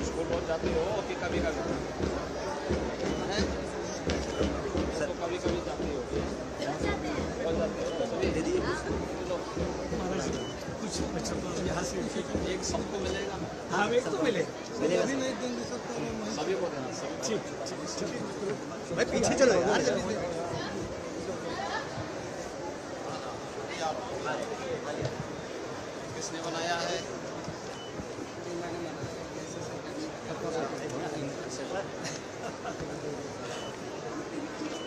School बहुत जाते हो कि कभी कभी? तो कभी कभी जाते हो? बहुत जाते हो? कुछ बच्चों को यहाँ से एक सबको मिलेगा? हाँ एक तो मिले अभी नहीं दे सकता सभी को देना सब। ठीक भाई पीछे चलो यार किसने बनाया है?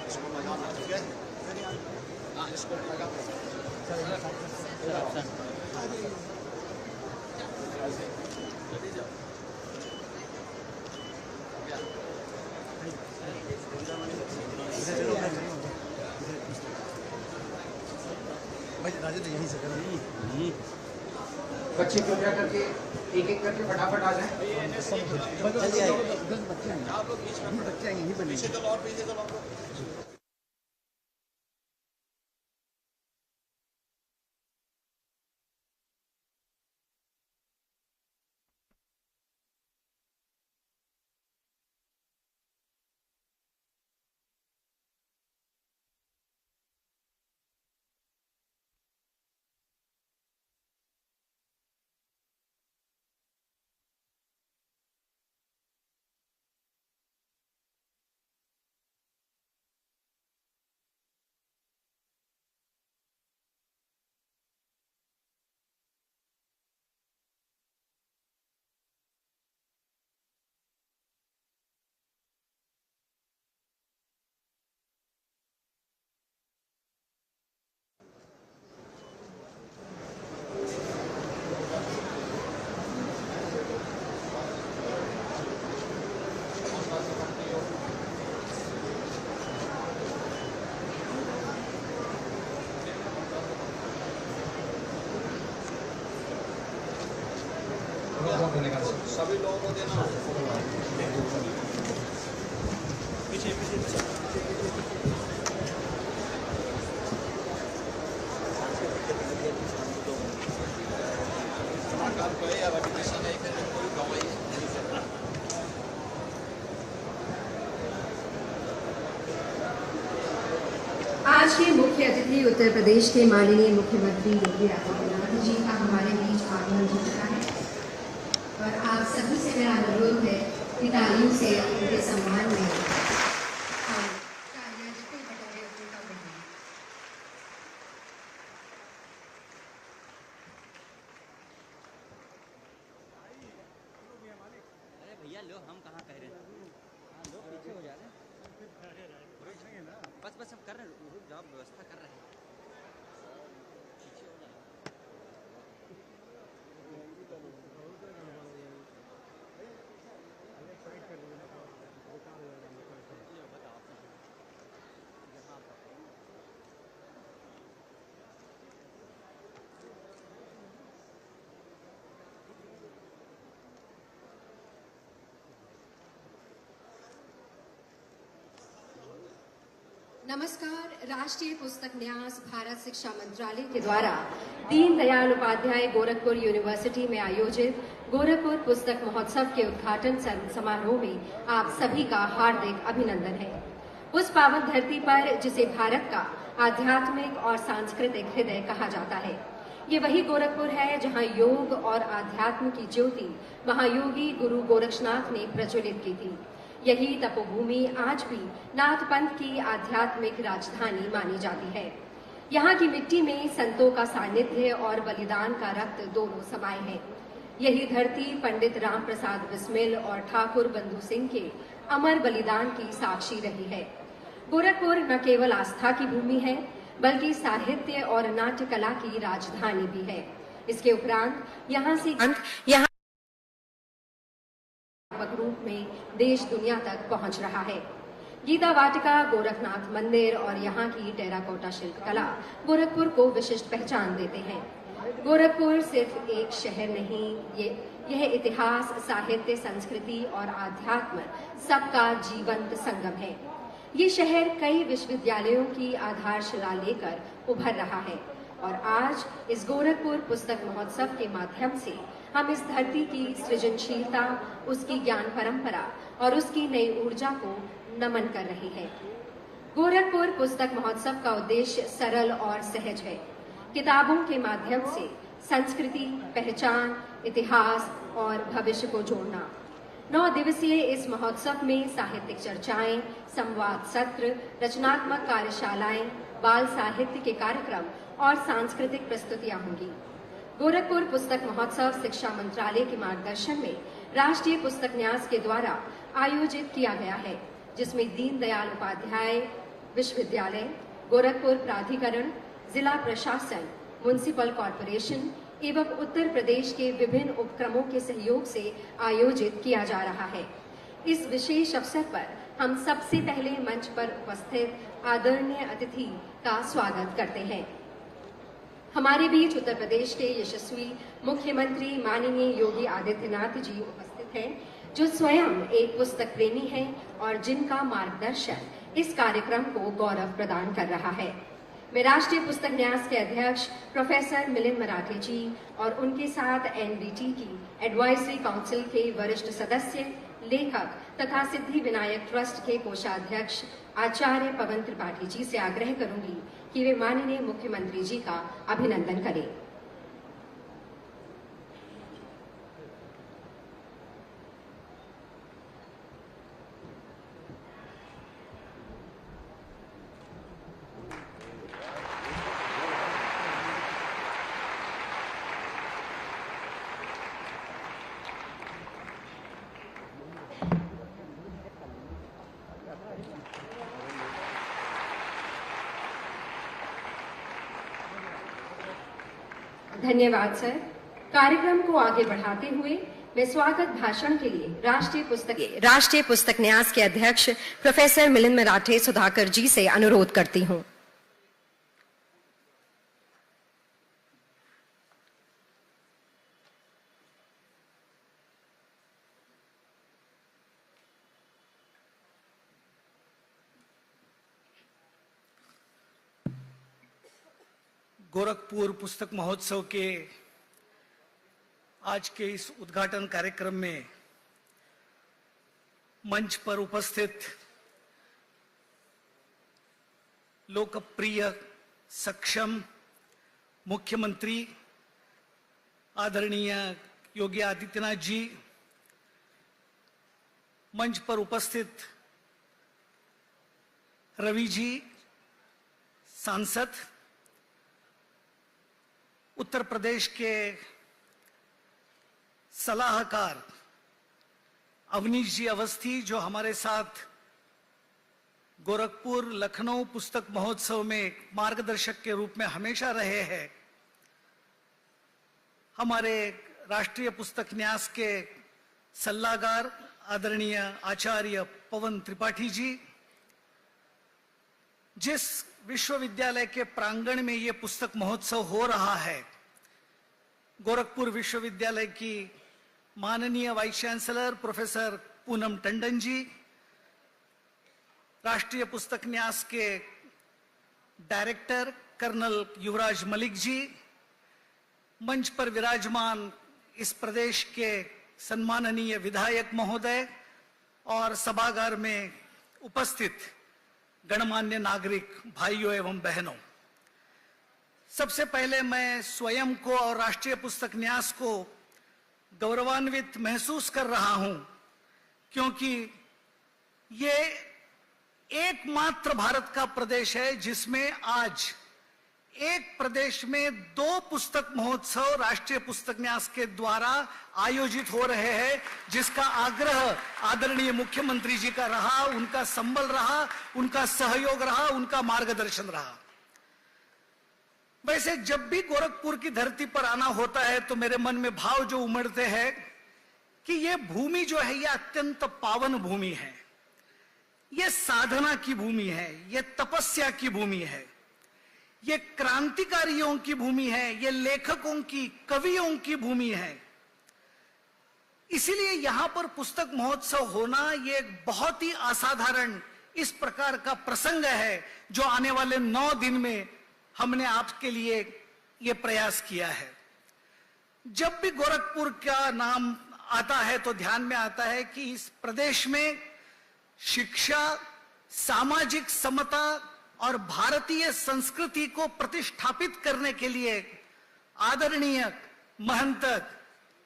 इसको लगाना ठीक है? हाँ इसको लगा। भाई राजू यहीं से करो। बच्चे कृपया करके एक एक करके फटाफट आ जाएं। आप लोग बीच में बच्चे आएंगे यहीं बनेंगे। पीछे चलो और पीछे चलो आप लोग। सभी लोगों को देना। पीछे काम को या रेपुटेशन है कि कोई गवाही है। आज के मुख्य अतिथि उत्तर प्रदेश के माननीय मुख्यमंत्री योगी आदित्यनाथ जी का हमारे बीच आगमन हो चुका है और आप सभी से मेरा अनुरोध है कि तालियों से उनके सम्मान में हम तालियां जितनी बटोरे उतनी कम रहें। अरे भैया लो हम कहाँ कह रहे हैं। हाँ लोग पीछे हो जा रहे हैं। बस बस हम कर रहे हैं, रुक जाओ व्यवस्था कर रहे हैं। पीछे हो जाए। नमस्कार। राष्ट्रीय पुस्तक न्यास भारत शिक्षा मंत्रालय के द्वारा दीनदयाल उपाध्याय गोरखपुर यूनिवर्सिटी में आयोजित गोरखपुर पुस्तक महोत्सव के उद्घाटन समारोह में आप सभी का हार्दिक अभिनंदन है। उस पावन धरती पर जिसे भारत का आध्यात्मिक और सांस्कृतिक हृदय कहा जाता है, ये वही गोरखपुर है जहां योग और आध्यात्म की ज्योति महायोगी गुरु गोरक्षनाथ ने प्रज्वलित की थी। यही तपोभूमि आज भी नाथ पंथ की आध्यात्मिक राजधानी मानी जाती है। यहाँ की मिट्टी में संतों का सानिध्य और बलिदान का रक्त दोनों समाये हैं। यही धरती पंडित राम प्रसाद बिस्मिल और ठाकुर बंधु सिंह के अमर बलिदान की साक्षी रही है। गोरखपुर न केवल आस्था की भूमि है बल्कि साहित्य और नाट्य कला की राजधानी भी है। इसके उपरांत यहाँ से रूप में देश दुनिया तक पहुंच रहा है। गीता वाटिका, गोरखनाथ मंदिर और यहाँ की टेराकोटा शिल्प कला गोरखपुर को विशिष्ट पहचान देते हैं। गोरखपुर सिर्फ एक शहर नहीं, यह इतिहास, साहित्य, संस्कृति और आध्यात्म सबका जीवंत संगम है। ये शहर कई विश्वविद्यालयों की आधारशिला लेकर उभर रहा है और आज इस गोरखपुर पुस्तक महोत्सव के माध्यम से हम इस धरती की सृजनशीलता, उसकी ज्ञान परंपरा और उसकी नई ऊर्जा को नमन कर रहे हैं। गोरखपुर पुस्तक महोत्सव का उद्देश्य सरल और सहज है। किताबों के माध्यम से संस्कृति, पहचान, इतिहास और भविष्य को जोड़ना। 9 दिवसीय इस महोत्सव में साहित्यिक चर्चाएं, संवाद सत्र, रचनात्मक कार्यशालाएं, बाल साहित्य के कार्यक्रम और सांस्कृतिक प्रस्तुतियां होंगी। गोरखपुर पुस्तक महोत्सव शिक्षा मंत्रालय के मार्गदर्शन में राष्ट्रीय पुस्तक न्यास के द्वारा आयोजित किया गया है, जिसमें दीनदयाल उपाध्याय विश्वविद्यालय, गोरखपुर प्राधिकरण, जिला प्रशासन, म्युनिसिपल कॉरपोरेशन एवं उत्तर प्रदेश के विभिन्न उपक्रमों के सहयोग से आयोजित किया जा रहा है। इस विशेष अवसर पर हम सबसे पहले मंच पर उपस्थित आदरणीय अतिथि का स्वागत करते हैं। हमारे बीच उत्तर प्रदेश के यशस्वी मुख्यमंत्री माननीय योगी आदित्यनाथ जी उपस्थित हैं, जो स्वयं एक पुस्तक प्रेमी हैं और जिनका मार्गदर्शन इस कार्यक्रम को गौरव प्रदान कर रहा है। मैं राष्ट्रीय पुस्तक न्यास के अध्यक्ष प्रोफेसर मिलिंद मराठे जी और उनके साथ एनबीटी की एडवाइजरी काउंसिल के वरिष्ठ सदस्य, लेखक तथा सिद्धि विनायक ट्रस्ट के कोषाध्यक्ष आचार्य पवन त्रिपाठी जी से आग्रह करूंगी कि वे माननीय मुख्यमंत्री जी का अभिनंदन करें। धन्यवाद सर। कार्यक्रम को आगे बढ़ाते हुए मैं स्वागत भाषण के लिए राष्ट्रीय पुस्तक न्यास के अध्यक्ष प्रोफेसर मिलिंद मराठे सुधाकर जी से अनुरोध करती हूं। गोरखपुर पुस्तक महोत्सव के आज के इस उद्घाटन कार्यक्रम में मंच पर उपस्थित लोकप्रिय सक्षम मुख्यमंत्री आदरणीय योगी आदित्यनाथ जी, मंच पर उपस्थित रवि जी सांसद, उत्तर प्रदेश के सलाहकार अवनीश जी अवस्थी, जो हमारे साथ गोरखपुर लखनऊ पुस्तक महोत्सव में मार्गदर्शक के रूप में हमेशा रहे हैं, हमारे राष्ट्रीय पुस्तक न्यास के सल्लागार आदरणीय आचार्य पवन त्रिपाठी जी, जिस विश्वविद्यालय के प्रांगण में यह पुस्तक महोत्सव हो रहा है, गोरखपुर विश्वविद्यालय की माननीय vice chancellor professor Poonam Tandon ji, राष्ट्रीय पुस्तक न्यास के डायरेक्टर कर्नल युवराज मलिक जी, मंच पर विराजमान इस प्रदेश के सम्माननीय विधायक महोदय और सभागार में उपस्थित गणमान्य नागरिक भाइयों एवं बहनों, सबसे पहले मैं स्वयं को और राष्ट्रीय पुस्तक न्यास को गौरवान्वित महसूस कर रहा हूं, क्योंकि ये एकमात्र भारत का प्रदेश है जिसमें आज एक प्रदेश में 2 पुस्तक महोत्सव राष्ट्रीय पुस्तक न्यास के द्वारा आयोजित हो रहे हैं, जिसका आग्रह आदरणीय मुख्यमंत्री जी का रहा, उनका संबल रहा, उनका सहयोग रहा, उनका मार्गदर्शन रहा। वैसे जब भी गोरखपुर की धरती पर आना होता है तो मेरे मन में भाव जो उमड़ते हैं कि ये भूमि जो है, ये अत्यंत पावन भूमि है, ये साधना की भूमि है, ये तपस्या की भूमि है, ये क्रांतिकारियों की भूमि है, ये लेखकों की, कवियों की भूमि है। इसीलिए यहां पर पुस्तक महोत्सव होना ये एक बहुत ही असाधारण इस प्रकार का प्रसंग है, जो आने वाले 9 दिन में हमने आपके लिए ये प्रयास किया है। जब भी गोरखपुर का नाम आता है तो ध्यान में आता है कि इस प्रदेश में शिक्षा, सामाजिक समता और भारतीय संस्कृति को प्रतिष्ठापित करने के लिए आदरणीय महंत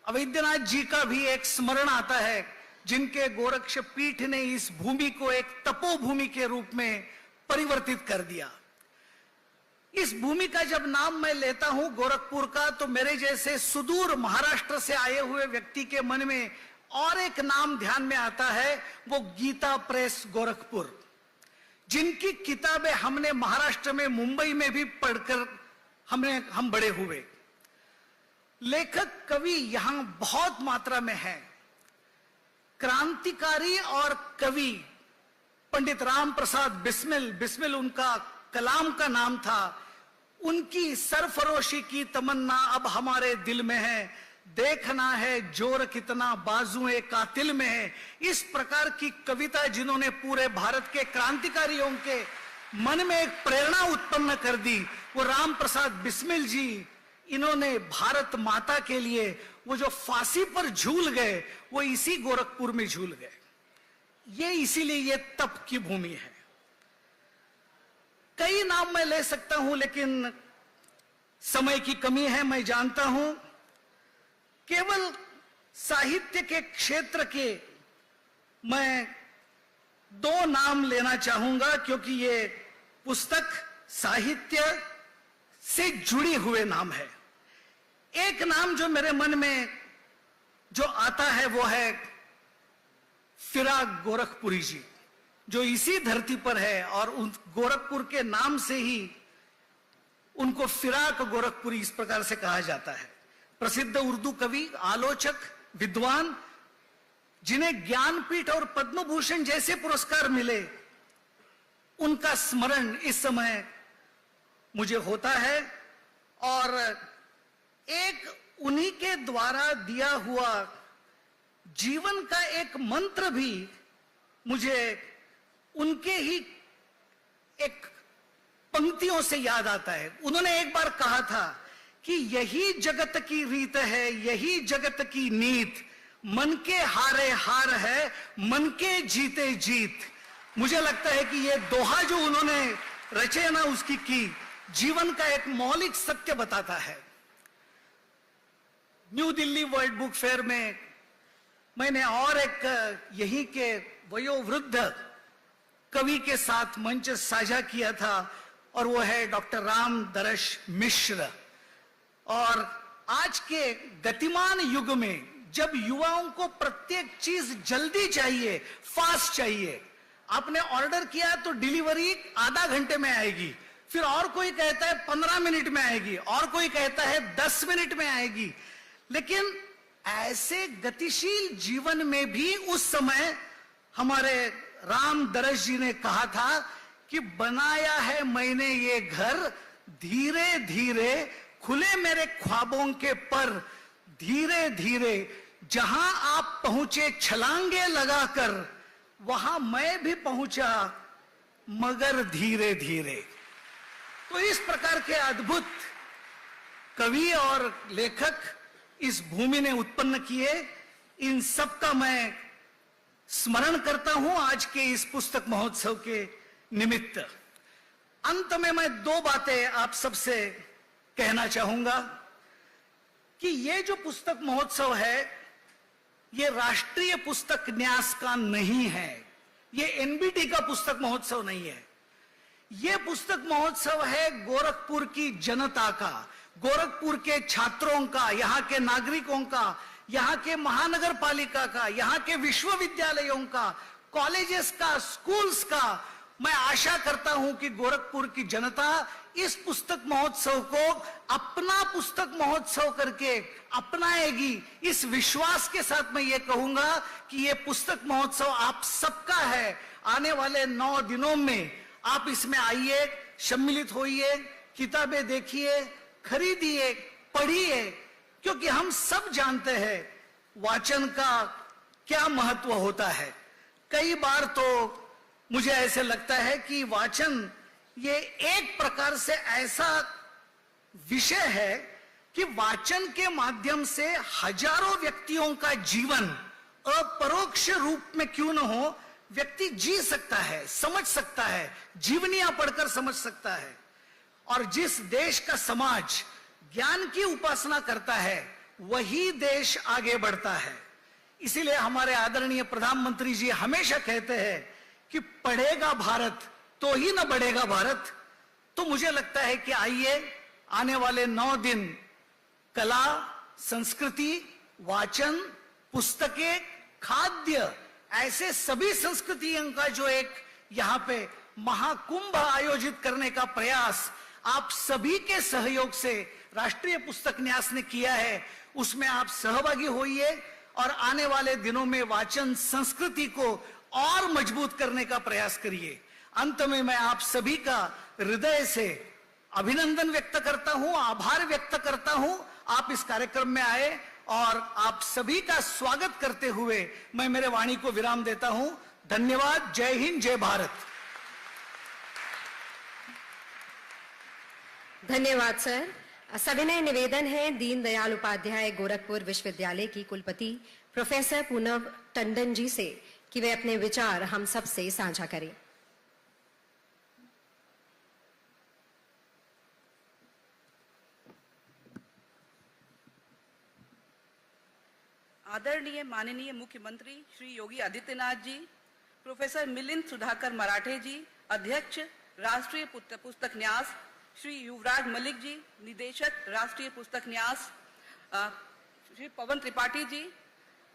अवैद्यनाथ जी का भी एक स्मरण आता है, जिनके गोरक्ष पीठ ने इस भूमि को एक तपोभूमि के रूप में परिवर्तित कर दिया। इस भूमि का जब नाम मैं लेता हूं गोरखपुर का, तो मेरे जैसे सुदूर महाराष्ट्र से आए हुए व्यक्ति के मन में और एक नाम ध्यान में आता है, वो गीता प्रेस गोरखपुर, जिनकी किताबें हमने महाराष्ट्र में मुंबई में भी पढ़कर हम बड़े हुए। लेखक कवि यहां बहुत मात्रा में है। क्रांतिकारी और कवि पंडित राम प्रसाद बिस्मिल उनका कलाम का नाम था। उनकी सरफरोशी की तमन्ना अब हमारे दिल में है, देखना है जोर कितना बाजुए कातिल में है। इस प्रकार की कविता जिन्होंने पूरे भारत के क्रांतिकारियों के मन में एक प्रेरणा उत्पन्न कर दी, वो राम प्रसाद बिस्मिल जी। इन्होंने भारत माता के लिए वो जो फांसी पर झूल गए, वो इसी गोरखपुर में झूल गए। ये इसीलिए ये तप की भूमि है। कई नाम मैं ले सकता हूं, लेकिन समय की कमी है, मैं जानता हूं। केवल साहित्य के क्षेत्र के मैं 2 नाम लेना चाहूंगा, क्योंकि ये पुस्तक साहित्य से जुड़ी हुए नाम है। एक नाम जो मेरे मन में जो आता है वो है फिराक गोरखपुरी जी, जो इसी धरती पर है और उन गोरखपुर के नाम से ही उनको फिराक गोरखपुरी इस प्रकार से कहा जाता है। प्रसिद्ध उर्दू कवि, आलोचक, विद्वान, जिन्हें ज्ञानपीठ और पद्म भूषण जैसे पुरस्कार मिले, उनका स्मरण इस समय मुझे होता है। और एक उन्हीं के द्वारा दिया हुआ जीवन का एक मंत्र भी मुझे उनके ही एक पंक्तियों से याद आता है। उन्होंने एक बार कहा था कि यही जगत की रीत है, यही जगत की नीत, मन के हारे हार है, मन के जीते जीत। मुझे लगता है कि ये दोहा जो उन्होंने रचना उसकी की जीवन का एक मौलिक सत्य बताता है। New Delhi world book fair में मैंने और एक यहीं के वयोवृद्ध कवि के साथ मंच साझा किया था, और वो है डॉक्टर राम दरश मिश्र। और आज के गतिमान युग में जब युवाओं को प्रत्येक चीज जल्दी चाहिए, फास्ट चाहिए, आपने ऑर्डर किया तो डिलीवरी आधा घंटे में आएगी, फिर और कोई कहता है 15 मिनट में आएगी, और कोई कहता है 10 मिनट में आएगी। लेकिन ऐसे गतिशील जीवन में भी उस समय हमारे राम दरश जी ने कहा था कि बनाया है मैंने ये घर, धीरे धीरे खुले मेरे ख्वाबों के पर, धीरे धीरे जहां आप पहुंचे छलांगे लगाकर, वहां मैं भी पहुंचा मगर धीरे धीरे। तो इस प्रकार के अद्भुत कवि और लेखक इस भूमि ने उत्पन्न किए। इन सब का मैं स्मरण करता हूं आज के इस पुस्तक महोत्सव के निमित्त। अंत में मैं 2 बातें आप सबसे कहना चाहूंगा कि ये जो पुस्तक महोत्सव है, ये राष्ट्रीय पुस्तक न्यास का नहीं है, ये एनबीटी का पुस्तक महोत्सव नहीं है। ये पुस्तक महोत्सव है गोरखपुर की जनता का, गोरखपुर के छात्रों का, यहाँ के नागरिकों का, यहाँ के महानगर पालिका का, यहाँ के विश्वविद्यालयों का, कॉलेजेस का, स्कूल्स का। मैं आशा करता हूं कि गोरखपुर की जनता इस पुस्तक महोत्सव को अपना पुस्तक महोत्सव करके अपनाएगी। इस विश्वास के साथ मैं ये कहूंगा कि ये पुस्तक महोत्सव आप सबका है। आने वाले 9 दिनों में आप इसमें आइए, सम्मिलित होइए, किताबें देखिए, खरीदिए, पढ़िए, क्योंकि हम सब जानते हैं वाचन का क्या महत्व होता है। कई बार तो मुझे ऐसे लगता है कि वाचन ये एक प्रकार से ऐसा विषय है कि वाचन के माध्यम से हजारों व्यक्तियों का जीवन अपरोक्ष रूप में क्यों न हो, व्यक्ति जी सकता है, समझ सकता है, जीवनियां पढ़कर समझ सकता है। और जिस देश का समाज ज्ञान की उपासना करता है वही देश आगे बढ़ता है। इसीलिए हमारे आदरणीय प्रधानमंत्री जी हमेशा कहते हैं कि पढ़ेगा भारत तो ही ना बढ़ेगा भारत। तो मुझे लगता है कि आइए आने वाले 9 दिन कला, संस्कृति, वाचन, पुस्तकें, खाद्य, ऐसे सभी संस्कृतियों का जो एक यहाँ पे महाकुंभ आयोजित करने का प्रयास आप सभी के सहयोग से राष्ट्रीय पुस्तक न्यास ने किया है, उसमें आप सहभागी होइए और आने वाले दिनों में वाचन संस्कृति को और मजबूत करने का प्रयास करिए। अंत में मैं आप सभी का हृदय से अभिनंदन व्यक्त करता हूं, आभार व्यक्त करता हूं। आप इस कार्यक्रम में आए और आप सभी का स्वागत करते हुए मैं मेरे वाणी को विराम देता हूं। धन्यवाद। जय हिंद, जय भारत। धन्यवाद सर। सविनय निवेदन है दीनदयाल उपाध्याय गोरखपुर विश्वविद्यालय की कुलपति प्रोफेसर पूनम टंडन जी से कि वे अपने विचार हम सब से साझा करें। आदरणीय माननीय मुख्यमंत्री श्री योगी आदित्यनाथ जी, प्रोफेसर मिलिंद सुधाकर मराठे जी, अध्यक्ष राष्ट्रीय पुस्तक न्यास, श्री युवराज मलिक जी, निदेशक राष्ट्रीय पुस्तक न्यास, श्री पवन त्रिपाठी जी,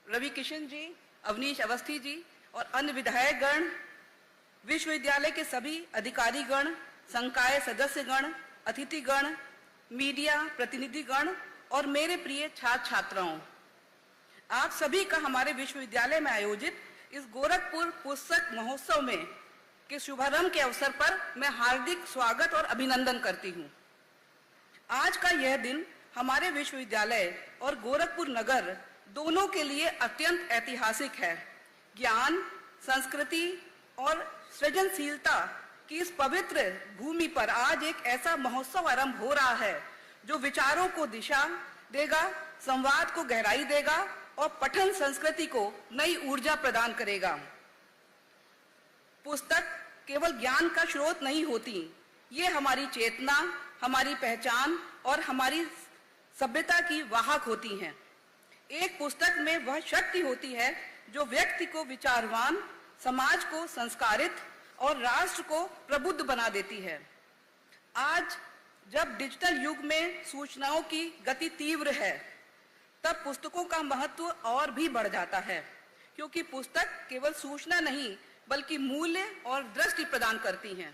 रवि किशन जी, अवनीश अवस्थी जी और अन्य विधायकगण, विश्वविद्यालय के सभी अधिकारीगण, संकाय सदस्यगण, अतिथिगण, मीडिया प्रतिनिधिगण और मेरे प्रिय छात्र छात्राओं, आप सभी का हमारे विश्वविद्यालय में आयोजित इस गोरखपुर पुस्तक महोत्सव में के शुभारंभ के अवसर पर मैं हार्दिक स्वागत और अभिनंदन करती हूँ। आज का यह दिन हमारे विश्वविद्यालय और गोरखपुर नगर दोनों के लिए अत्यंत ऐतिहासिक है। ज्ञान, संस्कृति और सृजनशीलता की इस पवित्र भूमि पर आज एक ऐसा महोत्सव आरंभ हो रहा है जो विचारों को दिशा देगा, संवाद को गहराई देगा और पठन संस्कृति को नई ऊर्जा प्रदान करेगा। पुस्तक केवल ज्ञान का स्रोत नहीं होती, ये हमारी चेतना, हमारी पहचान और हमारी सभ्यता की वाहक होती हैं। एक पुस्तक में वह शक्ति होती है जो व्यक्ति को विचारवान, समाज को संस्कारित और राष्ट्र को प्रबुद्ध बना देती है। आज जब डिजिटल युग में सूचनाओं की गति तीव्र है, तब पुस्तकों का महत्व और भी बढ़ जाता है, क्योंकि पुस्तक केवल सूचना नहीं बल्कि मूल्य और दृष्टि प्रदान करती हैं।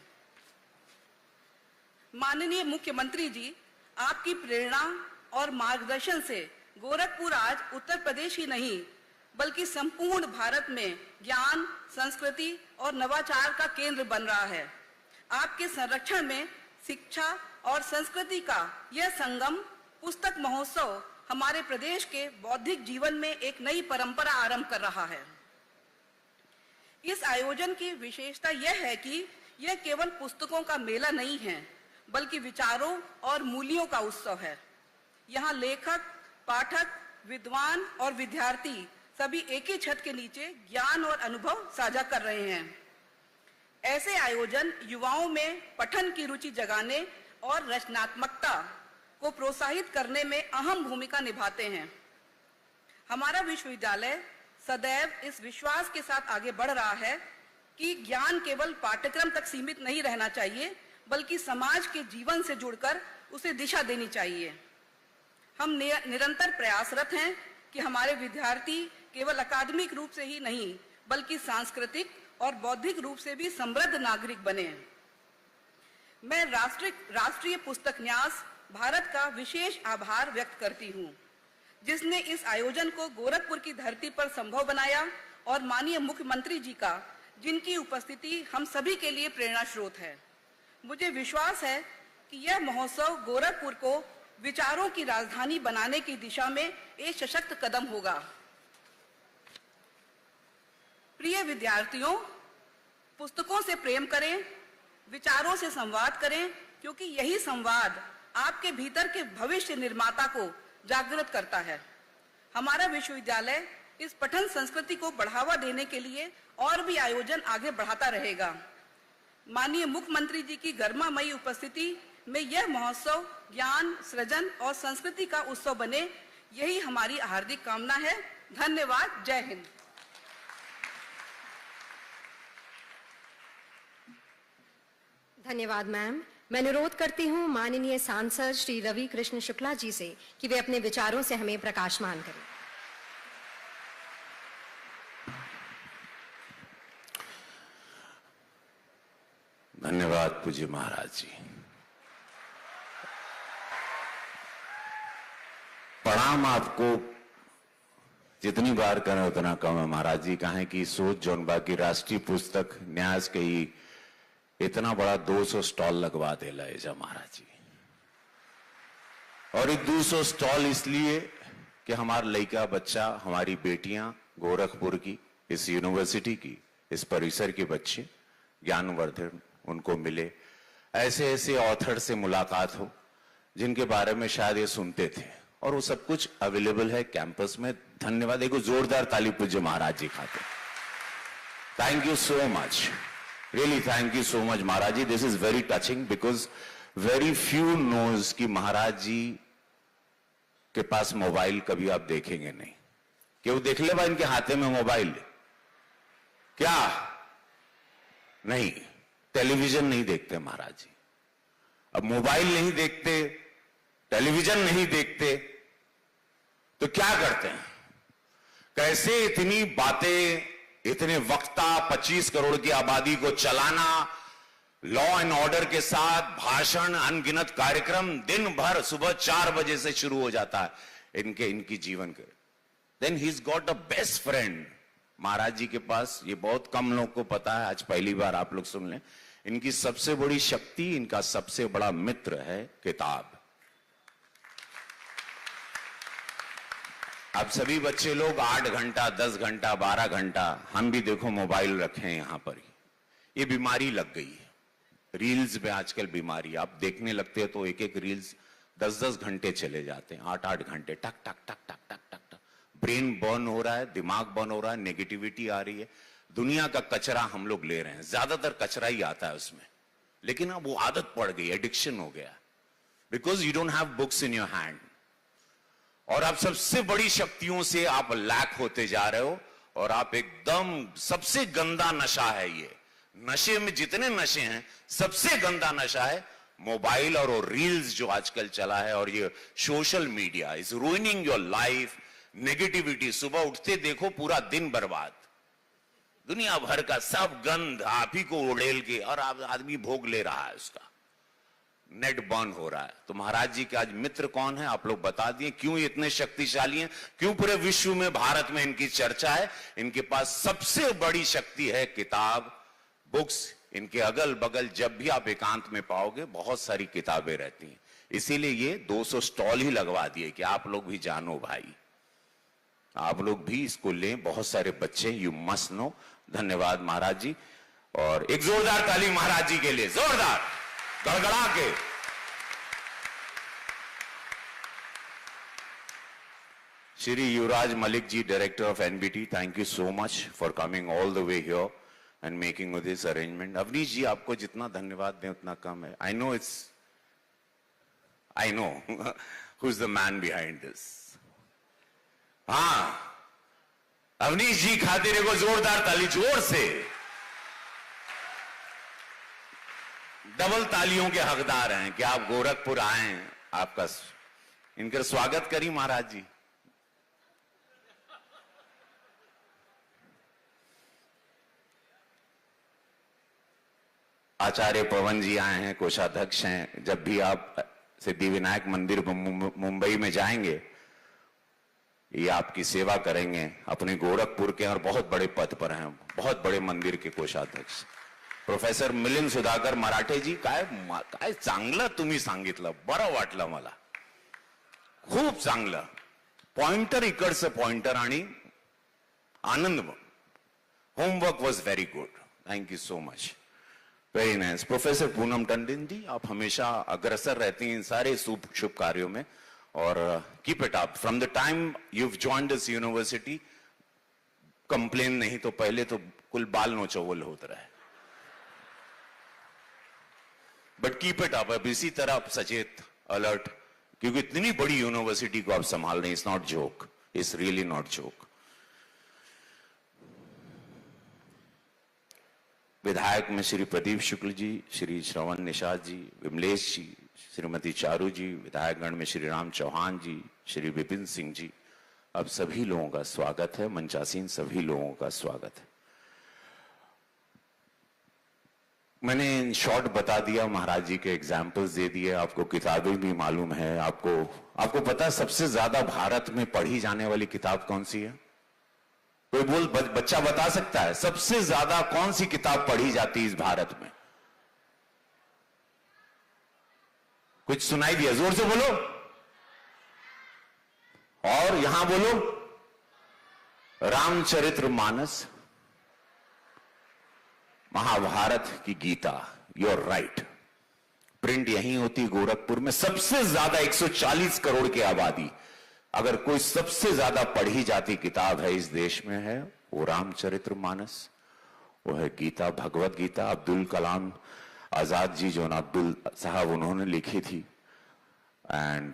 माननीय मुख्यमंत्री जी, आपकी प्रेरणा और मार्गदर्शन से गोरखपुर आज उत्तर प्रदेश ही नहीं बल्कि संपूर्ण भारत में ज्ञान, संस्कृति और नवाचार का केंद्र बन रहा है। आपके संरक्षण में शिक्षा और संस्कृति का यह संगम पुस्तक महोत्सव हमारे प्रदेश के बौद्धिक जीवन में एक नई परंपरा आरंभ कर रहा है। इस आयोजन की विशेषता यह है कि यह केवल पुस्तकों का मेला नहीं है बल्कि विचारों और मूल्यों का उत्सव है। यहाँ लेखक, पाठक, विद्वान और विद्यार्थी सभी एक ही छत के नीचे ज्ञान और अनुभव साझा कर रहे हैं। ऐसे आयोजन युवाओं में पठन की रुचि जगाने और रचनात्मकता को प्रोत्साहित करने में अहम भूमिका निभाते हैं। हमारा विश्वविद्यालय सदैव इस विश्वास के साथ आगे बढ़ रहा है कि ज्ञान केवल पाठ्यक्रम तक सीमित नहीं रहना चाहिए बल्कि समाज के जीवन से जुड़कर उसे दिशा देनी चाहिए। हम निरंतर प्रयासरत हैं कि हमारे विद्यार्थी केवल अकादमिक रूप से ही नहीं बल्कि सांस्कृतिक और बौद्धिक रूप से भी समृद्ध नागरिक बने। मैं राष्ट्रीय पुस्तक न्यास भारत का विशेष आभार व्यक्त करती हूँ, जिसने इस आयोजन को गोरखपुर की धरती पर संभव बनाया और माननीय मुख्यमंत्री जी का, जिनकी उपस्थिति हम सभी के लिए प्रेरणा स्रोत है। मुझे विश्वास है कि यह महोत्सव गोरखपुर को विचारों की राजधानी बनाने की दिशा में एक सशक्त कदम होगा। प्रिय विद्यार्थियों, पुस्तकों से प्रेम करें, विचारों से संवाद करें, क्योंकि यही संवाद आपके भीतर के भविष्य निर्माता को जागृत करता है। हमारा विश्वविद्यालय इस पठन संस्कृति को बढ़ावा देने के लिए और भी आयोजन आगे बढ़ाता रहेगा। माननीय मुख्यमंत्री जी की गर्मामयी उपस्थिति में यह महोत्सव ज्ञान, सृजन और संस्कृति का उत्सव बने, यही हमारी हार्दिक कामना है। धन्यवाद। जय हिंद। धन्यवाद मैम। मैं अनुरोध करती हूँ माननीय सांसद श्री रवि कृष्ण शुक्ला जी से कि वे अपने विचारों से हमें प्रकाशमान करें। धन्यवाद पूज्य महाराज जी। प्रणाम आपको जितनी बार करें उतना कम है महाराज जी। कहें कि सोच जौन बाकी राष्ट्रीय पुस्तक न्यास के ही इतना बड़ा 200 स्टॉल लगवा देला एजा महाराज जी। और ये 200 स्टॉल इसलिए कि हमारा लड़का बच्चा, हमारी बेटियां गोरखपुर की इस यूनिवर्सिटी की इस परिसर के बच्चे ज्ञानवर्धन उनको मिले, ऐसे ऐसे ऑथर से मुलाकात हो जिनके बारे में शायद ये सुनते थे, और वो सब कुछ अवेलेबल है कैंपस में। धन्यवाद। एक जोरदार ताली पूज्य महाराज जी खाते। Thank you so much, really thank you so much Maharaj ji. This is very touching because very few knows कि महाराज जी के पास मोबाइल कभी आप देखेंगे नहीं। क्यों देख ले भाई इनके हाथे में मोबाइल? क्या नहीं, टेलीविजन नहीं देखते महाराज जी। अब मोबाइल नहीं देखते, टेलीविजन नहीं देखते, तो क्या करते हैं? कैसे इतनी बातें, इतने वक्ता, 25 करोड़ की आबादी को चलाना, लॉ एंड ऑर्डर के साथ भाषण, अनगिनत कार्यक्रम, दिन भर सुबह 4 बजे से शुरू हो जाता है इनकी जीवन के। Then he is got a best friend. Maharaj ji के पास, ये बहुत कम लोग को पता है, आज पहली बार आप लोग सुन लें, इनकी सबसे बड़ी शक्ति, इनका सबसे बड़ा मित्र है किताब। अब सभी बच्चे लोग 8 घंटा, 10 घंटा, 12 घंटा, हम भी देखो मोबाइल रखे हैं यहां पर ही। ये बीमारी लग गई है, रील्स में आजकल बीमारी। आप देखने लगते हैं तो एक एक रील्स 10-10 घंटे चले जाते हैं, 8-8 घंटे, टक टक टक टक टक टक टक। ब्रेन बर्न हो रहा है, दिमाग बर्न हो रहा है, नेगेटिविटी आ रही है। दुनिया का कचरा हम लोग ले रहे हैं, ज्यादातर कचरा ही आता है उसमें, लेकिन अब वो आदत पड़ गई, एडिक्शन हो गया, because you don't have books in your hand. और आप सबसे बड़ी शक्तियों से आप लैक होते जा रहे हो, और आप एकदम, सबसे गंदा नशा है ये। नशे में जितने नशे हैं, सबसे गंदा नशा है मोबाइल और रील्स जो आजकल चला है, और ये social media is ruining your life. Negativity, सुबह उठते देखो पूरा दिन बर्बाद, दुनिया भर का सब गंध आप ही को उड़ेल के, और आदमी भोग ले रहा है उसका, नेट बर्न हो रहा है। तो महाराज जी के आज मित्र कौन है आप लोग बता दिए, क्यों इतने शक्तिशाली हैं, क्यों पूरे विश्व में, भारत में इनकी चर्चा है। इनके पास सबसे बड़ी शक्ति है किताब, बुक्स। इनके अगल बगल जब भी आप एकांत में पाओगे बहुत सारी किताबें रहती हैं। इसीलिए ये 200 स्टॉल ही लगवा दिए कि आप लोग भी जानो भाई, आप लोग भी इसको लें, बहुत सारे बच्चे, यू मस्ट नो। धन्यवाद महाराज जी, और एक जोरदार ताली महाराज जी के लिए, जोरदार गड़गड़ा के। Shri Yuvraj Malik ji, director of NBT, thank you so much for coming all the way here and making this arrangement. Avneesh ji, आपको जितना धन्यवाद दें उतना कम है। I know who is the man behind this. हाँ, अवनीश जी खातिर को जोरदार ताली, जोर से। डबल तालियों के हकदार हैं कि आप गोरखपुर आए, आपका इनका स्वागत करी महाराज जी। आचार्य पवन जी आए हैं, कोषाध्यक्ष हैं। जब भी आप सिद्धिविनायक मंदिर मुंबई में जाएंगे, ये आपकी सेवा करेंगे, अपने गोरखपुर के, और बहुत बड़े पद पर हैं, बहुत बड़े मंदिर के कोषाध्यक्ष प्रोफेसर मिलिंद सुधाकर मराठे जी। काय चांगलं तुम्ही सांगितलं, बरं वाटलं मला, खूप चांगलं पॉइंटर, इकडचं पॉइंटर आणि Anand, homework was very good, thank you so much. Very nice. Professor Poonam Tandon ji, आप हमेशा अग्रसर रहती हैं इन सारे शुभ कार्यों में, और keep it up. From the time you joined this university, complain नहीं तो पहले तो कुल बाल नोचोवल होता रहा है, बट कीप इट अप। अब इसी तरह आप सचेत, अलर्ट, क्योंकि इतनी बड़ी यूनिवर्सिटी को आप संभाल रहे हैं। It's not joke, it's really not joke. विधायक में श्री प्रदीप शुक्ल जी, श्री श्रवण निषाद जी, विमलेश जी, श्रीमती चारू जी, विधायकगण में श्री राम चौहान जी, श्री विपिन सिंह जी, अब सभी लोगों का स्वागत है। मंचासीन सभी लोगों का स्वागत है। मैंने इन शॉर्ट बता दिया, महाराज जी के एग्जाम्पल्स दे दिए, आपको किताबें भी मालूम है। आपको पता है सबसे ज्यादा भारत में पढ़ी जाने वाली किताब कौन सी है? कोई बच्चा बता सकता है सबसे ज्यादा कौन सी किताब पढ़ी जाती है इस भारत में? कुछ सुनाई दिया? जोर से बोलो, और यहां बोलो। रामचरितमानस, महाभारत की Gita. You are right. Print यहीं होती गोरखपुर में। सबसे ज्यादा 140 करोड़ की आबादी, अगर कोई सबसे ज्यादा पढ़ी जाती किताब है इस देश में है वो रामचरितमानस, वो है गीता, भगवत गीता। अब्दुल कलाम आजाद जी जो ना अब्दुल साहब, उन्होंने लिखी थी। And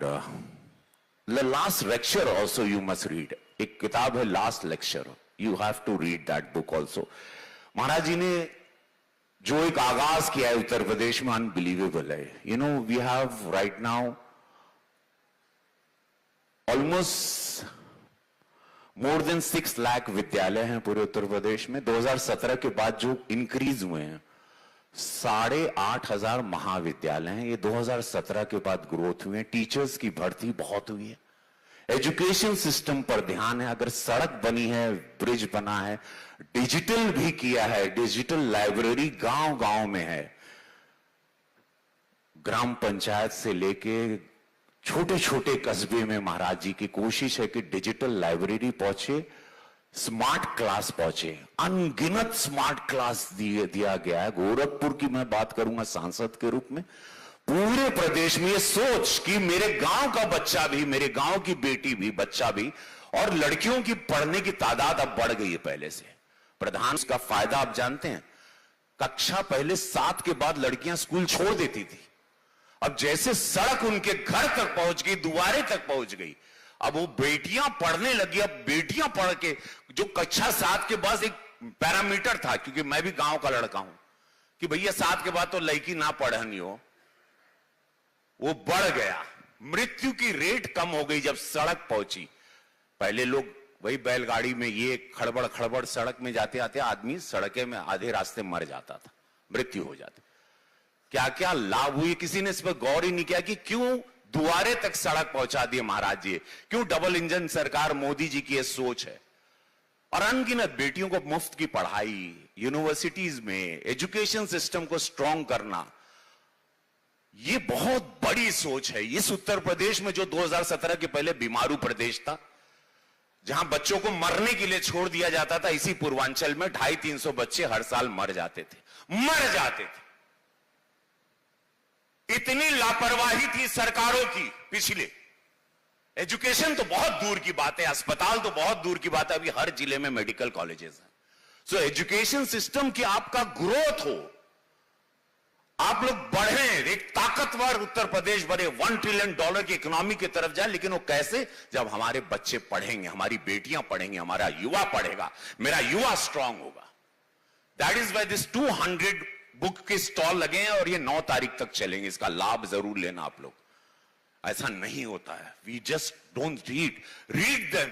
the last lecture also you must read. एक किताब है last lecture, you have to read that book also. Maharaj ji ने जो एक आगाज किया है उत्तर प्रदेश में, अनबिलीवेबल है। You know, we have right now almost more than 6 lakh विद्यालय हैं पूरे उत्तर प्रदेश में। 2017 के बाद जो इंक्रीज हुए हैं, 8,500 महाविद्यालय हैं, ये 2017 के बाद ग्रोथ हुए हैं। टीचर्स की भर्ती बहुत हुई है। एजुकेशन सिस्टम पर ध्यान है। अगर सड़क बनी है, ब्रिज बना है, डिजिटल भी किया है, डिजिटल लाइब्रेरी गांव गांव में है। ग्राम पंचायत से लेके छोटे छोटे कस्बे में महाराज जी की कोशिश है कि डिजिटल लाइब्रेरी पहुंचे, स्मार्ट क्लास पहुंचे। अनगिनत स्मार्ट क्लास दिया गया है। गोरखपुर की मैं बात करूंगा सांसद के रूप में, पूरे प्रदेश में ये सोच कि मेरे गांव का बच्चा भी, मेरे गांव की बेटी भी, बच्चा भी, और लड़कियों की पढ़ने की तादाद अब बढ़ गई है पहले से। प्रधान का फायदा आप जानते हैं, कक्षा पहले 7 के बाद लड़कियां स्कूल छोड़ देती थी। अब जैसे सड़क उनके घर तक पहुंच गई, दुआरे तक पहुंच गई, अब वो बेटियां पढ़ने लगी। अब बेटियां पढ़ के, जो कक्षा 7 के बाद एक पैरामीटर था, क्योंकि मैं भी गांव का लड़का हूं, कि भैया 7 के बाद तो लड़की ना पढ़नी हो, वो बढ़ गया। मृत्यु की रेट कम हो गई जब सड़क पहुंची। पहले लोग वही बैलगाड़ी में ये खड़बड़ खड़बड़ सड़क में जाते आते आदमी सड़के में आधे रास्ते मर जाता था, मृत्यु हो जाती। क्या क्या लाभ हुए, किसी ने इस पर गौर ही नहीं किया कि क्यों दुआरे तक सड़क पहुंचा दिए महाराज जी। क्यों डबल इंजन सरकार मोदी जी की ये सोच है। और अनगिनत बेटियों को मुफ्त की पढ़ाई, यूनिवर्सिटीज में एजुकेशन सिस्टम को स्ट्रांग करना, ये बहुत बड़ी सोच है। इस उत्तर प्रदेश में जो 2017 के पहले बीमारू प्रदेश था, जहां बच्चों को मरने के लिए छोड़ दिया जाता था, इसी पूर्वांचल में 250-300 बच्चे हर साल मर जाते थे। इतनी लापरवाही थी सरकारों की पिछले। एजुकेशन तो बहुत दूर की बात है, अस्पताल तो बहुत दूर की बात है, अभी हर जिले में मेडिकल कॉलेजेस हैं। सो एजुकेशन सिस्टम की आपका ग्रोथ हो, आप लोग बढ़े, एक ताकतवर उत्तर प्रदेश बने, $1 ट्रिलियन की इकोनॉमी की तरफ जाए। लेकिन वो कैसे? जब हमारे बच्चे पढ़ेंगे, हमारी बेटियां पढ़ेंगे, हमारा युवा पढ़ेगा, मेरा युवा स्ट्रांग होगा। That is why this 200 book के स्टॉल लगे हैं और ये 9 तारीख तक चलेंगे। इसका लाभ जरूर लेना आप लोग। ऐसा नहीं होता है, we just don't read them.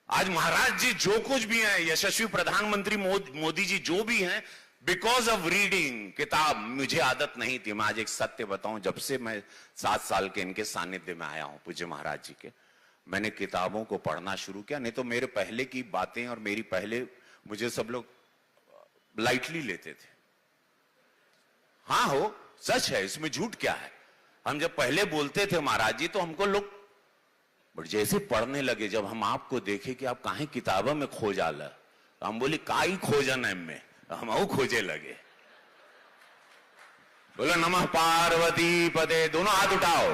आज महाराज जी जो कुछ भी हैं, यशस्वी प्रधानमंत्री मोदी जी जो भी हैं, बिकॉज ऑफ रीडिंग किताब। मुझे आदत नहीं थी, मैं आज एक सत्य बताऊं, जब से मैं 7 साल के इनके सानिध्य में आया हूं पूज्य महाराज जी के, मैंने किताबों को पढ़ना शुरू किया। नहीं तो मेरे पहले की बातें और मेरी पहले, मुझे सब लोग लाइटली लेते थे। हाँ हो, सच है, इसमें झूठ क्या है। हम जब पहले बोलते थे महाराज जी तो हमको लोग, बट जैसे पढ़ने लगे, जब हम आपको देखे कि आप काहे किताबों में खोजा ला, तो हम बोले का ही खोजन है में, हम खोजे लगे। बोलो नमः पार्वती पदे, दोनों हाथ उठाओ,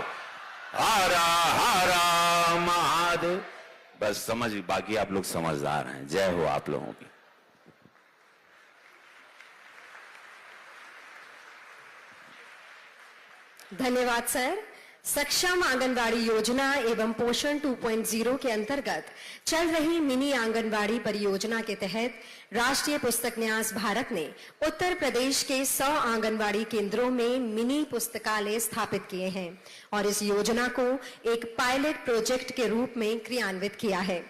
हर हर महादेव। बस समझ, बाकी आप लोग समझदार हैं। जय हो आप लोगों की। धन्यवाद सर। सक्षम आंगनवाड़ी योजना एवं पोषण 2.0 के अंतर्गत चल रही मिनी आंगनवाड़ी परियोजना के तहत राष्ट्रीय पुस्तक न्यास भारत ने उत्तर प्रदेश के 100 आंगनवाड़ी केंद्रों में मिनी पुस्तकालय स्थापित किए हैं और इस योजना को एक पायलट प्रोजेक्ट के रूप में क्रियान्वित किया है।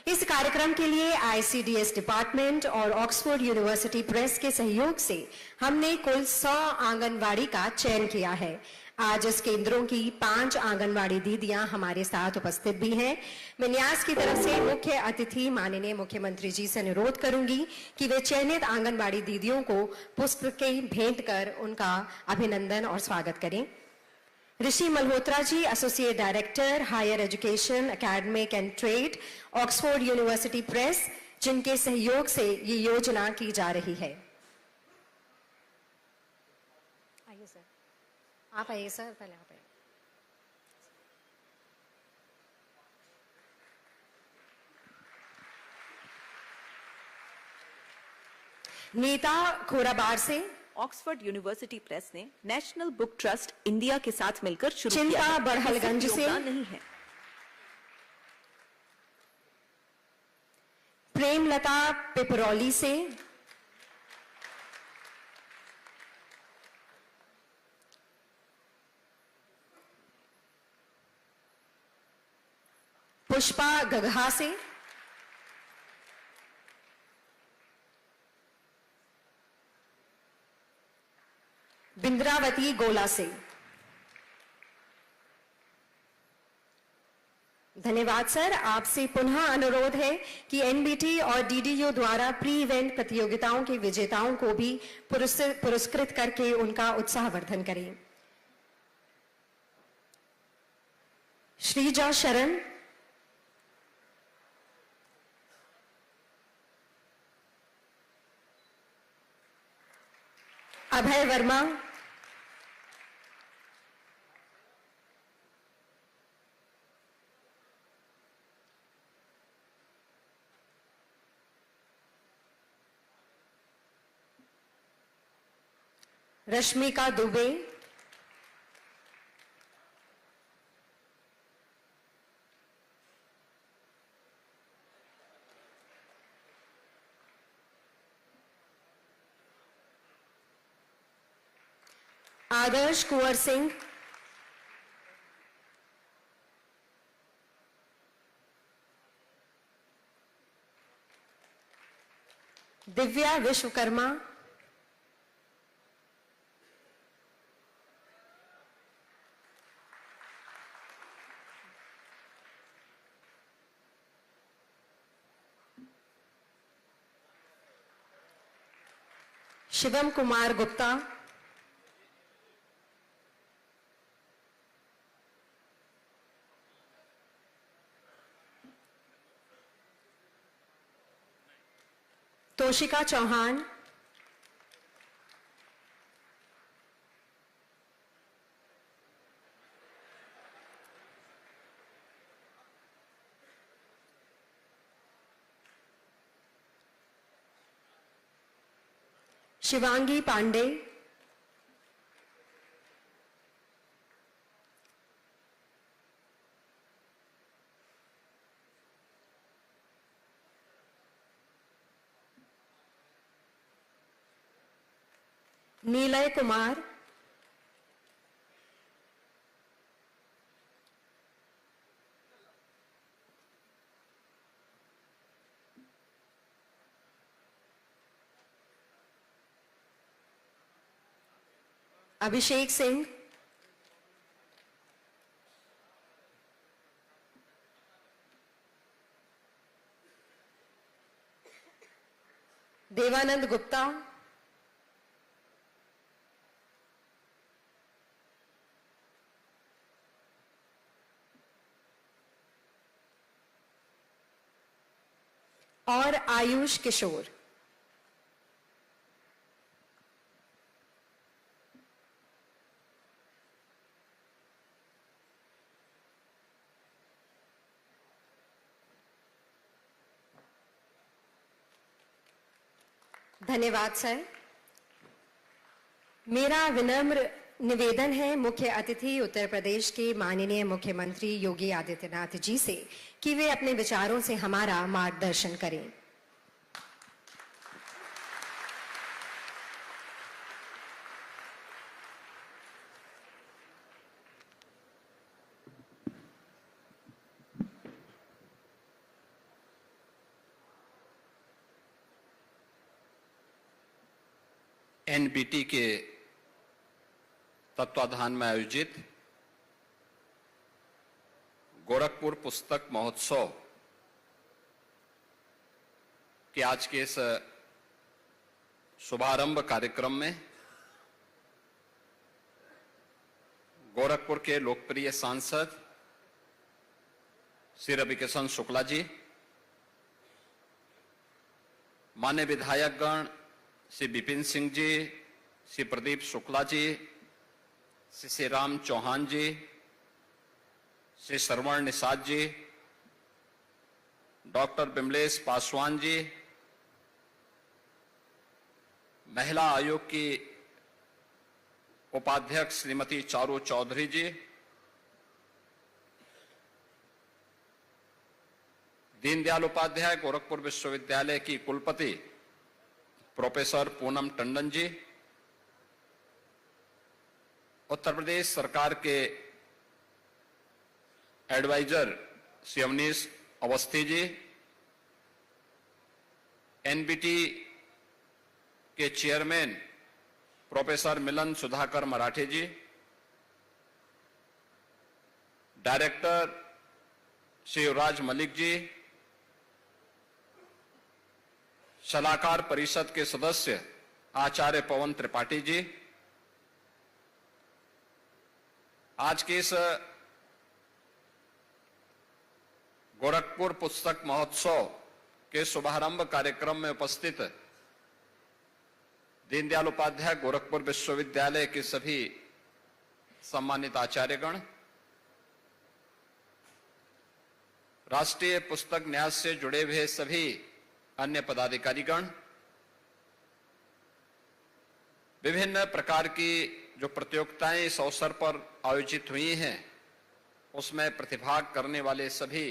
इस कार्यक्रम के लिए ICDS डिपार्टमेंट और ऑक्सफोर्ड यूनिवर्सिटी प्रेस के सहयोग से हमने कुल 100 आंगनवाड़ी का चयन किया है। आज इस केंद्रों की 5 आंगनवाड़ी दीदियां हमारे साथ उपस्थित भी हैं। मैं न्यास की तरफ से मुख्य अतिथि माननीय मुख्यमंत्री जी से अनुरोध करूंगी कि वे चयनित आंगनवाड़ी दीदियों को पुस्तकें भेंट कर उनका अभिनंदन और स्वागत करें। Rishi Malhotra ji, associate director, higher education, academic and trade, Oxford University Press, जिनके सहयोग से ये योजना की जा रही है। आइए सर, आप आइए सर, पहले आप आइए। नीता खोराबार से ऑक्सफोर्ड यूनिवर्सिटी प्रेस ने नेशनल बुक ट्रस्ट इंडिया के साथ मिलकर शुरू किया चिंता है। बड़हलगंज से नहीं है। प्रेमलता पिपरौली से, पुष्पा गगहा से, बिंद्रावती गोला से। धन्यवाद सर। आपसे पुनः अनुरोध है कि एनबीटी और डीडीयू द्वारा प्री इवेंट प्रतियोगिताओं के विजेताओं को भी पुरस्कृत करके उनका उत्साहवर्धन करें। श्रीजा शरण, अभय वर्मा, रश्मिका दुबे, आदर्श कुंवर सिंह, दिव्या विश्वकर्मा, शिवम कुमार गुप्ता, तोशिका चौहान, शिवांगी पांडे, नीलय कुमार, अभिषेक सिंह, देवानंद गुप्ता, और आयुष किशोर। धन्यवाद सर। मेरा विनम्र निवेदन है मुख्य अतिथि उत्तर प्रदेश के माननीय मुख्यमंत्री योगी आदित्यनाथ जी से कि वे अपने विचारों से हमारा मार्गदर्शन करें। एनबीटी के तत्वाधान में आयोजित गोरखपुर पुस्तक महोत्सव के आज के इस शुभारंभ कार्यक्रम में गोरखपुर के लोकप्रिय सांसद श्री रविकिशन शुक्ला जी, माननीय विधायकगण श्री विपिन सिंह जी, श्री प्रदीप शुक्ला जी, श्री श्रीराम चौहान जी, श्री श्रवण निषाद जी, डॉक्टर विमलेश पासवान जी, महिला आयोग की उपाध्यक्ष श्रीमती चारू चौधरी जी, दीनदयाल उपाध्याय गोरखपुर विश्वविद्यालय की कुलपति प्रोफेसर पूनम टंडन जी, उत्तर प्रदेश सरकार के एडवाइजर श्री अवनीश अवस्थी जी, एनबीटी के चेयरमैन प्रोफेसर मिलन सुधाकर मराठे जी, डायरेक्टर श्री युवराज मलिक जी, सलाहकार परिषद के सदस्य आचार्य पवन त्रिपाठी जी, आज के इस गोरखपुर पुस्तक महोत्सव के शुभारंभ कार्यक्रम में उपस्थित दीनदयाल उपाध्याय गोरखपुर विश्वविद्यालय के सभी सम्मानित आचार्यगण, राष्ट्रीय पुस्तक न्यास से जुड़े हुए सभी अन्य पदाधिकारीगण, विभिन्न प्रकार की जो प्रतियोगिताएं इस अवसर पर आयोजित हुई हैं उसमें प्रतिभाग करने वाले सभी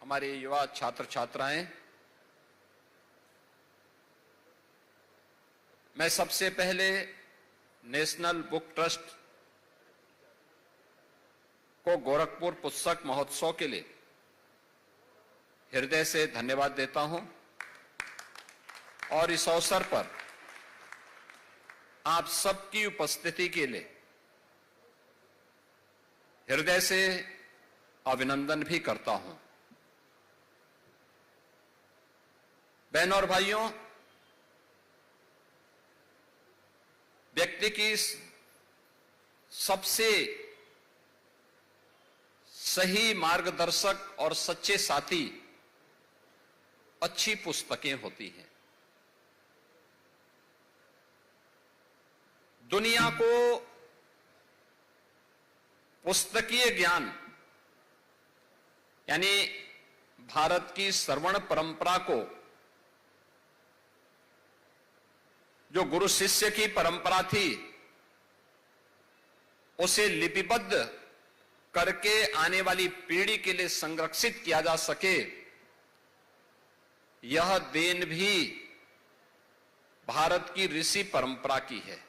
हमारे युवा छात्र छात्राएं, मैं सबसे पहले नेशनल बुक ट्रस्ट को गोरखपुर पुस्तक महोत्सव के लिए हृदय से धन्यवाद देता हूं और इस अवसर पर आप सबकी उपस्थिति के लिए हृदय से अभिनंदन भी करता हूं। बहनों और भाइयों, व्यक्ति की सबसे सही मार्गदर्शक और सच्चे साथी अच्छी पुस्तकें होती हैं। दुनिया को पुस्तकीय ज्ञान यानी भारत की श्रवण परंपरा को, जो गुरु शिष्य की परंपरा थी, उसे लिपिबद्ध करके आने वाली पीढ़ी के लिए संरक्षित किया जा सके, यह देन भी भारत की ऋषि परंपरा की है,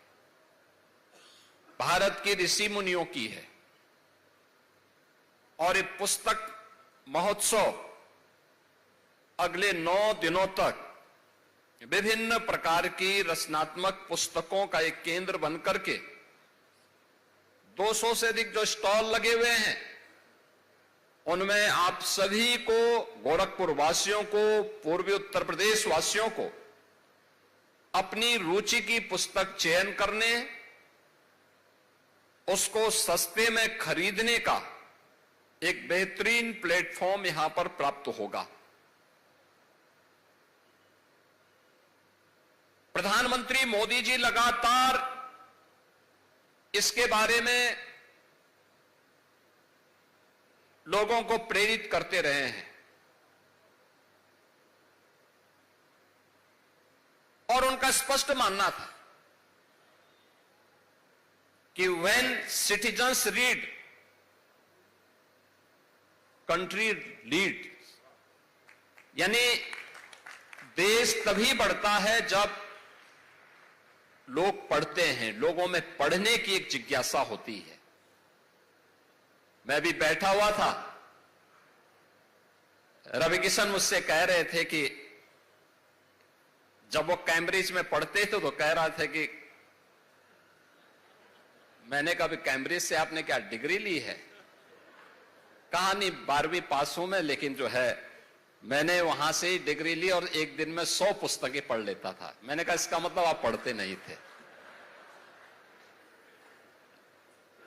भारत के ऋषि मुनियों की है। और ये पुस्तक महोत्सव अगले 9 दिनों तक विभिन्न प्रकार की रचनात्मक पुस्तकों का एक केंद्र बनकर के 200 से अधिक जो स्टॉल लगे हुए हैं, उनमें आप सभी को, गोरखपुर वासियों को, पूर्वी उत्तर प्रदेश वासियों को अपनी रुचि की पुस्तक चयन करने, उसको सस्ते में खरीदने का एक बेहतरीन प्लेटफॉर्म यहां पर प्राप्त होगा। प्रधानमंत्री मोदी जी लगातार इसके बारे में लोगों को प्रेरित करते रहे हैं और उनका स्पष्ट मानना था कि when citizens read, country leads, यानी देश तभी बढ़ता है जब लोग पढ़ते हैं, लोगों में पढ़ने की एक जिज्ञासा होती है। मैं भी बैठा हुआ था, रवि किशन मुझसे कह रहे थे कि जब वो कैम्ब्रिज में पढ़ते थे तो कह रहा था कि मैंने कहा कैम्ब्रिज से आपने क्या डिग्री ली है? कहा नहीं, 12वीं पास हूं मैं, लेकिन जो है मैंने वहां से ही डिग्री ली और एक दिन में 100 पुस्तकें पढ़ लेता था। मैंने कहा इसका मतलब आप पढ़ते नहीं थे।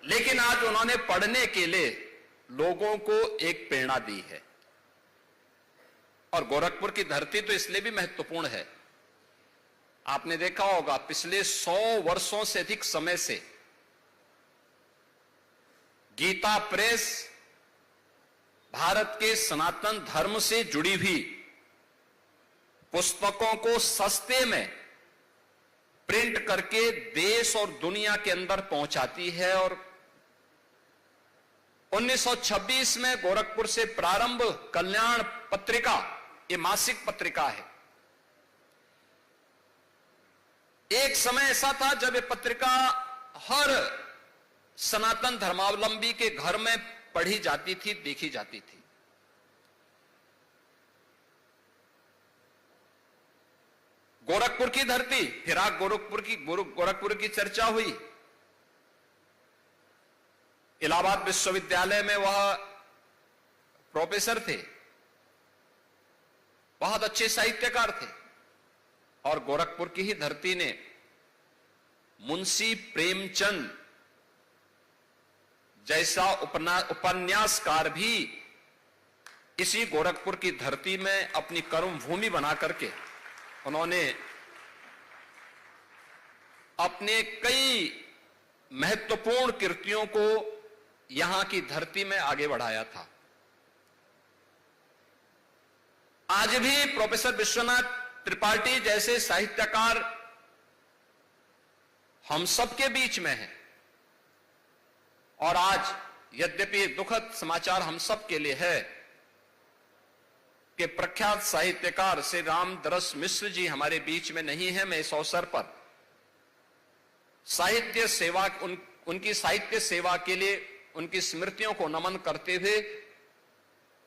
लेकिन आज उन्होंने पढ़ने के लिए लोगों को एक प्रेरणा दी है। और गोरखपुर की धरती तो इसलिए भी महत्वपूर्ण है, आपने देखा होगा पिछले 100 वर्षों से अधिक समय से गीता प्रेस भारत के सनातन धर्म से जुड़ी हुई पुस्तकों को सस्ते में प्रिंट करके देश और दुनिया के अंदर पहुंचाती है। और 1926 में गोरखपुर से प्रारंभ कल्याण पत्रिका, ये मासिक पत्रिका है। एक समय ऐसा था जब ये पत्रिका हर सनातन धर्मावलंबी के घर में पढ़ी जाती थी, देखी जाती थी। गोरखपुर की धरती, फिर आज गोरखपुर की चर्चा हुई। इलाहाबाद विश्वविद्यालय में वह प्रोफेसर थे, बहुत अच्छे साहित्यकार थे। और गोरखपुर की ही धरती ने मुंशी प्रेमचंद जैसा उपन्यासकार भी इसी गोरखपुर की धरती में अपनी कर्म भूमि बना करके उन्होंने अपने कई महत्वपूर्ण कृतियों को यहां की धरती में आगे बढ़ाया था। आज भी प्रोफेसर विश्वनाथ त्रिपाठी जैसे साहित्यकार हम सबके बीच में हैं। और आज यद्यपि दुखद समाचार हम सब के लिए है कि प्रख्यात साहित्यकार श्री रामदरस मिश्र जी हमारे बीच में नहीं है। मैं इस अवसर पर साहित्य सेवा, उनकी साहित्य सेवा के लिए उनकी स्मृतियों को नमन करते हुए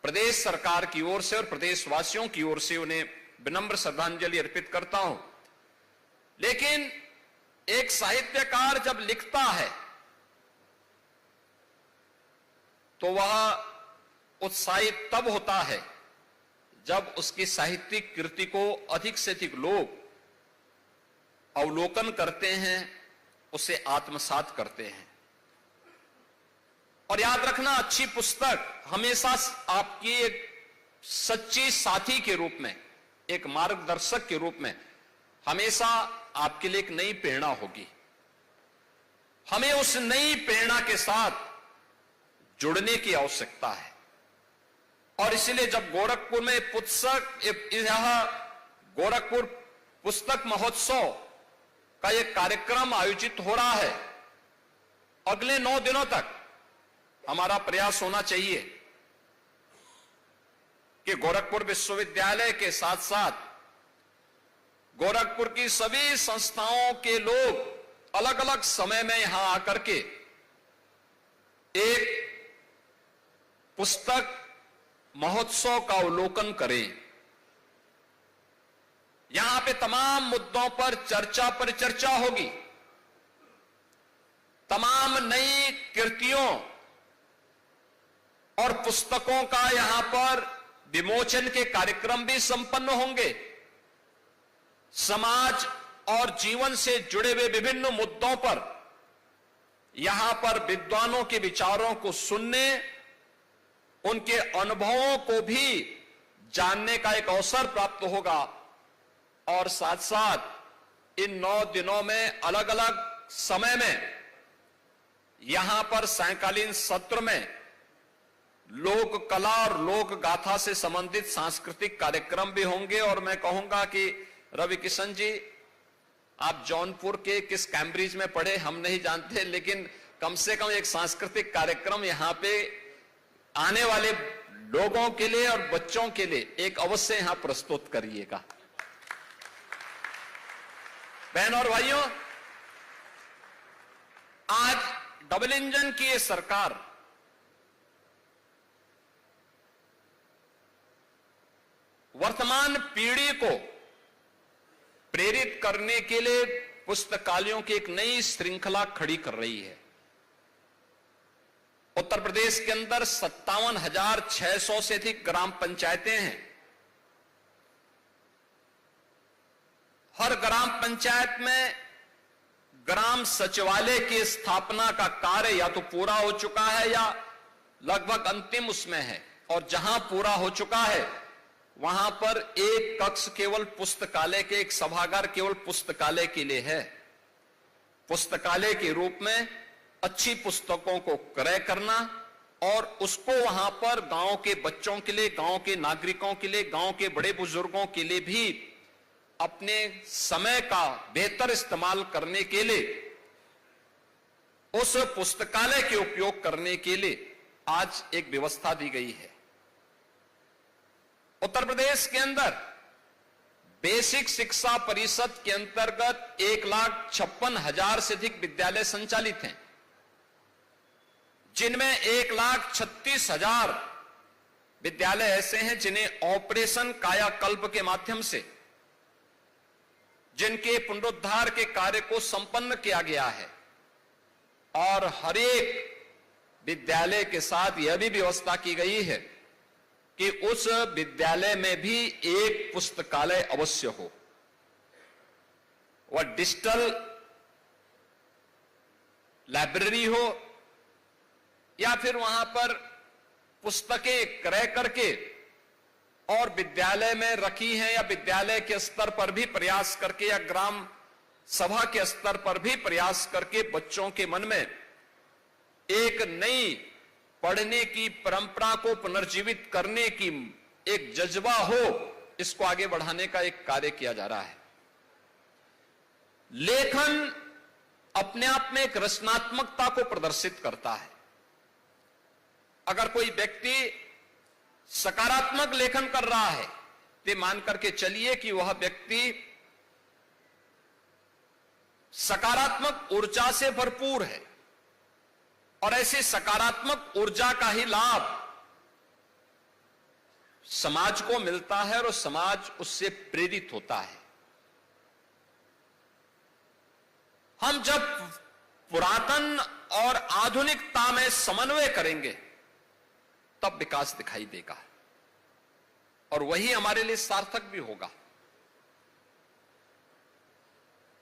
प्रदेश सरकार की ओर से और प्रदेशवासियों की ओर से उन्हें विनम्र श्रद्धांजलि अर्पित करता हूं। लेकिन एक साहित्यकार जब लिखता है तो वह उत्साहित तब होता है जब उसकी साहित्यिक कृति को अधिक से अधिक लोग अवलोकन करते हैं, उसे आत्मसात करते हैं। और याद रखना, अच्छी पुस्तक हमेशा आपकी एक सच्ची साथी के रूप में, एक मार्गदर्शक के रूप में हमेशा आपके लिए एक नई प्रेरणा होगी। हमें उस नई प्रेरणा के साथ जुड़ने की आवश्यकता है। और इसलिए जब गोरखपुर में गोरखपुर पुस्तक महोत्सव का एक कार्यक्रम आयोजित हो रहा है, अगले 9 दिनों तक हमारा प्रयास होना चाहिए कि गोरखपुर विश्वविद्यालय के साथ साथ गोरखपुर की सभी संस्थाओं के लोग अलग अलग समय में यहां आकर के एक पुस्तक महोत्सव का अवलोकन करें। यहां पे तमाम मुद्दों पर चर्चा होगी, तमाम नई कृतियों और पुस्तकों का यहां पर विमोचन के कार्यक्रम भी संपन्न होंगे। समाज और जीवन से जुड़े हुए विभिन्न मुद्दों पर यहां पर विद्वानों के विचारों को सुनने, उनके अनुभवों को भी जानने का एक अवसर प्राप्त होगा। और साथ साथ इन 9 दिनों में अलग अलग समय में यहां पर सायंकालीन सत्र में लोक कला और लोक गाथा से संबंधित सांस्कृतिक कार्यक्रम भी होंगे। और मैं कहूंगा कि रवि किशन जी, आप जौनपुर के किस कैम्ब्रिज में पढ़े हम नहीं जानते, लेकिन कम से कम एक सांस्कृतिक कार्यक्रम यहां पे आने वाले लोगों के लिए और बच्चों के लिए एक अवश्य यहां प्रस्तुत करिएगा। बहन और भाइयों, आज डबल इंजन की ये सरकार वर्तमान पीढ़ी को प्रेरित करने के लिए पुस्तकालयों की एक नई श्रृंखला खड़ी कर रही है। उत्तर प्रदेश के अंदर 57,600 से अधिक ग्राम पंचायतें हैं। हर ग्राम पंचायत में ग्राम सचिवालय की स्थापना का कार्य या तो पूरा हो चुका है या लगभग अंतिम उसमें है, और जहां पूरा हो चुका है वहां पर एक कक्ष केवल पुस्तकालय के, एक सभागार केवल पुस्तकालय के लिए है। पुस्तकालय के रूप में अच्छी पुस्तकों को क्रय करना और उसको वहां पर गांव के बच्चों के लिए, गांव के नागरिकों के लिए, गांव के बड़े बुजुर्गों के लिए भी अपने समय का बेहतर इस्तेमाल करने के लिए, उस पुस्तकालय के उपयोग करने के लिए आज एक व्यवस्था दी गई है। उत्तर प्रदेश के अंदर बेसिक शिक्षा परिषद के अंतर्गत 1,56,000 से अधिक विद्यालय संचालित हैं, जिनमें 1,36,000 विद्यालय ऐसे हैं जिन्हें ऑपरेशन कायाकल्प के माध्यम से, जिनके पुनरुद्धार के कार्य को संपन्न किया गया है। और हर एक विद्यालय के साथ यह भी व्यवस्था की गई है कि उस विद्यालय में भी एक पुस्तकालय अवश्य हो। वह डिजिटल लाइब्रेरी हो या फिर वहां पर पुस्तकें क्रय करके और विद्यालय में रखी हैं, या विद्यालय के स्तर पर भी प्रयास करके या ग्राम सभा के स्तर पर भी प्रयास करके बच्चों के मन में एक नई पढ़ने की परंपरा को पुनर्जीवित करने की एक जज्बा हो, इसको आगे बढ़ाने का एक कार्य किया जा रहा है। लेखन अपने आप में एक रचनात्मकता को प्रदर्शित करता है। अगर कोई व्यक्ति सकारात्मक लेखन कर रहा है तो मान करके चलिए कि वह व्यक्ति सकारात्मक ऊर्जा से भरपूर है, और ऐसी सकारात्मक ऊर्जा का ही लाभ समाज को मिलता है और समाज उससे प्रेरित होता है। हम जब पुरातन और आधुनिकता में समन्वय करेंगे तब विकास दिखाई देगा, और वही हमारे लिए सार्थक भी होगा।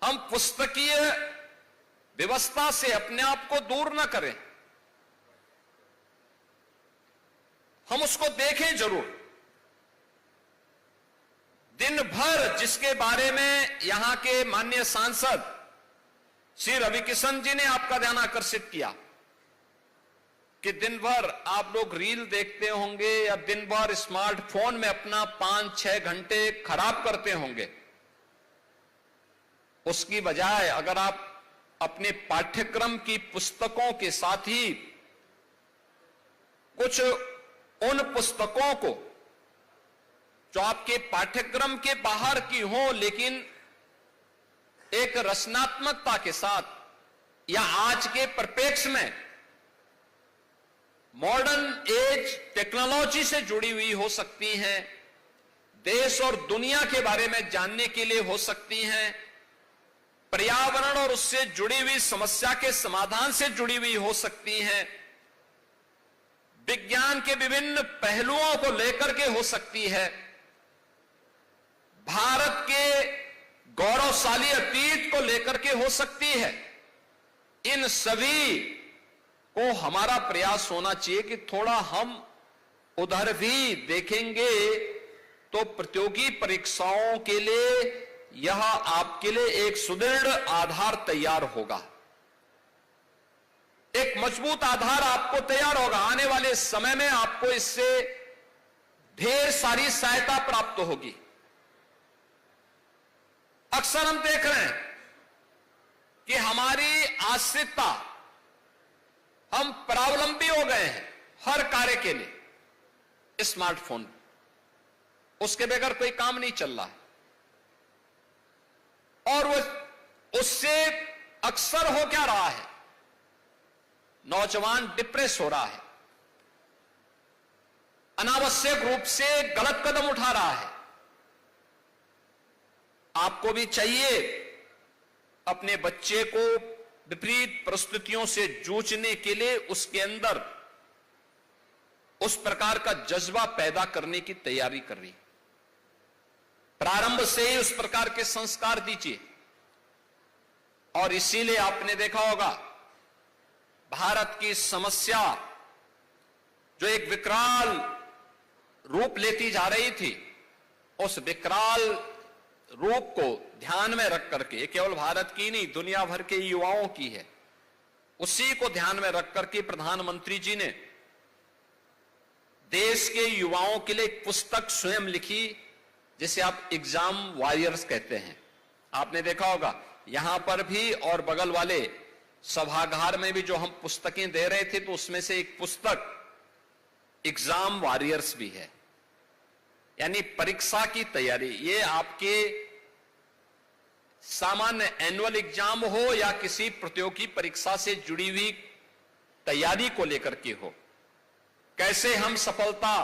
हम पुस्तकीय व्यवस्था से अपने आप को दूर न करें, हम उसको देखें जरूर। दिन भर जिसके बारे में यहां के माननीय सांसद श्री रविकिशन जी ने आपका ध्यान आकर्षित किया कि दिन भर आप लोग रील देखते होंगे या दिन भर स्मार्टफोन में अपना 5-6 घंटे खराब करते होंगे, उसकी बजाय अगर आप अपने पाठ्यक्रम की पुस्तकों के साथ ही कुछ उन पुस्तकों को जो आपके पाठ्यक्रम के बाहर की हो लेकिन एक रचनात्मकता के साथ या आज के परिप्रेक्ष्य में मॉडर्न एज टेक्नोलॉजी से जुड़ी हुई हो सकती हैं, देश और दुनिया के बारे में जानने के लिए हो सकती हैं, पर्यावरण और उससे जुड़ी हुई समस्या के समाधान से जुड़ी हुई हो सकती हैं, विज्ञान के विभिन्न पहलुओं को लेकर के हो सकती है, भारत के गौरवशाली अतीत को लेकर के हो सकती है। इन सभी को हमारा प्रयास होना चाहिए कि थोड़ा हम उधर भी देखेंगे तो प्रतियोगी परीक्षाओं के लिए यह आपके लिए एक सुदृढ़ आधार तैयार होगा, एक मजबूत आधार आपको तैयार होगा। आने वाले समय में आपको इससे ढेर सारी सहायता प्राप्त होगी। अक्सर हम देख रहे हैं कि हमारी आश्रितता, हम परावलंबी हो गए हैं हर कार्य के लिए स्मार्टफोन, उसके बगैर कोई काम नहीं चल रहा है। और वो उससे अक्सर हो क्या रहा है, नौजवान डिप्रेस हो रहा है, अनावश्यक रूप से गलत कदम उठा रहा है। आपको भी चाहिए अपने बच्चे को विपरीत परिस्थितियों से जूझने के लिए उसके अंदर उस प्रकार का जज्बा पैदा करने की तैयारी कर रही, प्रारंभ से ही उस प्रकार के संस्कार दीजिए। और इसीलिए आपने देखा होगा भारत की समस्या जो एक विकराल रूप लेती जा रही थी, उस विकराल रूप को ध्यान में रख करके, केवल भारत की नहीं दुनिया भर के युवाओं की है, उसी को ध्यान में रख करके प्रधानमंत्री जी ने देश के युवाओं के लिए एक पुस्तक स्वयं लिखी, जिसे आप एग्जाम वॉरियर्स कहते हैं। आपने देखा होगा यहां पर भी और बगल वाले सभागार में भी जो हम पुस्तकें दे रहे थे, तो उसमें से एक पुस्तक एग्जाम वॉरियर्स भी है, यानी परीक्षा की तैयारी। ये आपके सामान्य एनुअल एग्जाम हो या किसी प्रतियोगी परीक्षा से जुड़ी हुई तैयारी को लेकर के हो, कैसे हम सफलता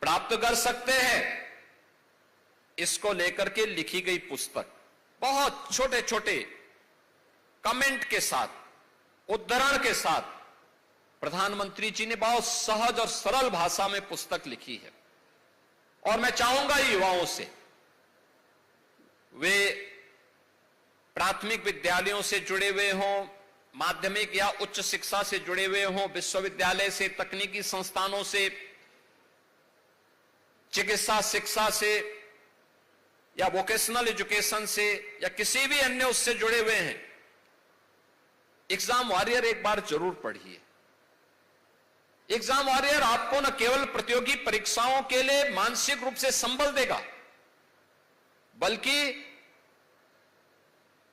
प्राप्त कर सकते हैं, इसको लेकर के लिखी गई पुस्तक। बहुत छोटे छोटे कमेंट के साथ, उद्धरण के साथ प्रधानमंत्री जी ने बहुत सहज और सरल भाषा में पुस्तक लिखी है। और मैं चाहूंगा युवाओं से, वे प्राथमिक विद्यालयों से जुड़े हुए हों, माध्यमिक या उच्च शिक्षा से जुड़े हुए हों, विश्वविद्यालय से, तकनीकी संस्थानों से, चिकित्सा शिक्षा से या वोकेशनल एजुकेशन से या किसी भी अन्य उससे जुड़े हुए हैं, एग्जाम वॉरियर एक बार जरूर पढ़िए। एग्जाम वॉरियर आपको न केवल प्रतियोगी परीक्षाओं के लिए मानसिक रूप से संबल देगा, बल्कि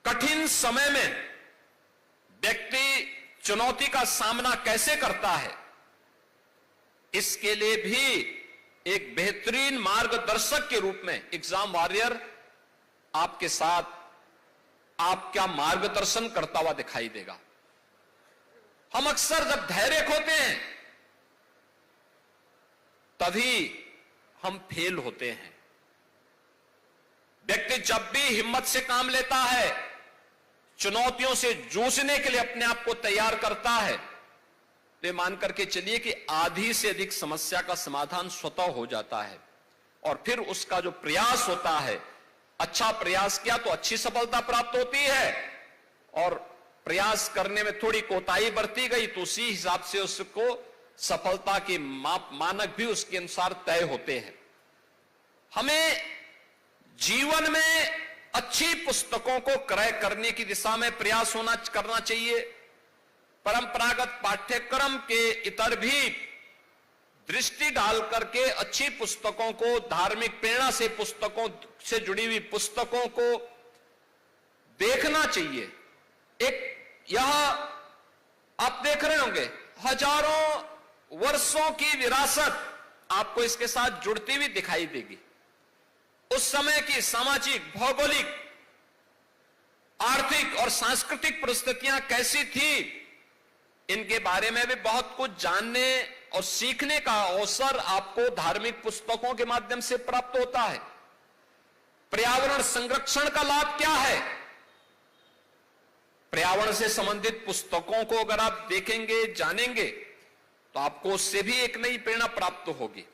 कठिन समय में व्यक्ति चुनौती का सामना कैसे करता है, इसके लिए भी एक बेहतरीन मार्गदर्शक के रूप में एग्जाम वॉरियर आपके साथ आपका मार्गदर्शन करता हुआ दिखाई देगा। हम अक्सर जब धैर्य खोते हैं तभी हम फेल होते हैं। व्यक्ति जब भी हिम्मत से काम लेता है, चुनौतियों से जूझने के लिए अपने आप को तैयार करता है, तो मान करके चलिए कि आधी से अधिक समस्या का समाधान स्वतः हो जाता है। और फिर उसका जो प्रयास होता है, अच्छा प्रयास किया तो अच्छी सफलता प्राप्त होती है, और प्रयास करने में थोड़ी कोताही बरती गई तो उसी हिसाब से उसको सफलता के मानक भी उसके अनुसार तय होते हैं। हमें जीवन में अच्छी पुस्तकों को क्रय करने की दिशा में प्रयास करना चाहिए। परंपरागत पाठ्यक्रम के इतर भी दृष्टि डाल करके अच्छी पुस्तकों को, धार्मिक प्रेरणा से पुस्तकों से जुड़ी हुई पुस्तकों को देखना चाहिए। एक यह आप देख रहे होंगे हजारों वर्षों की विरासत आपको इसके साथ जुड़ती हुई दिखाई देगी। उस समय की सामाजिक, भौगोलिक, आर्थिक और सांस्कृतिक परिस्थितियां कैसी थी, इनके बारे में भी बहुत कुछ जानने और सीखने का अवसर आपको धार्मिक पुस्तकों के माध्यम से प्राप्त होता है। पर्यावरण संरक्षण का लाभ क्या है, पर्यावरण से संबंधित पुस्तकों को अगर आप देखेंगे, जानेंगे, तो आपको उससे भी एक नई प्रेरणा प्राप्त होगी।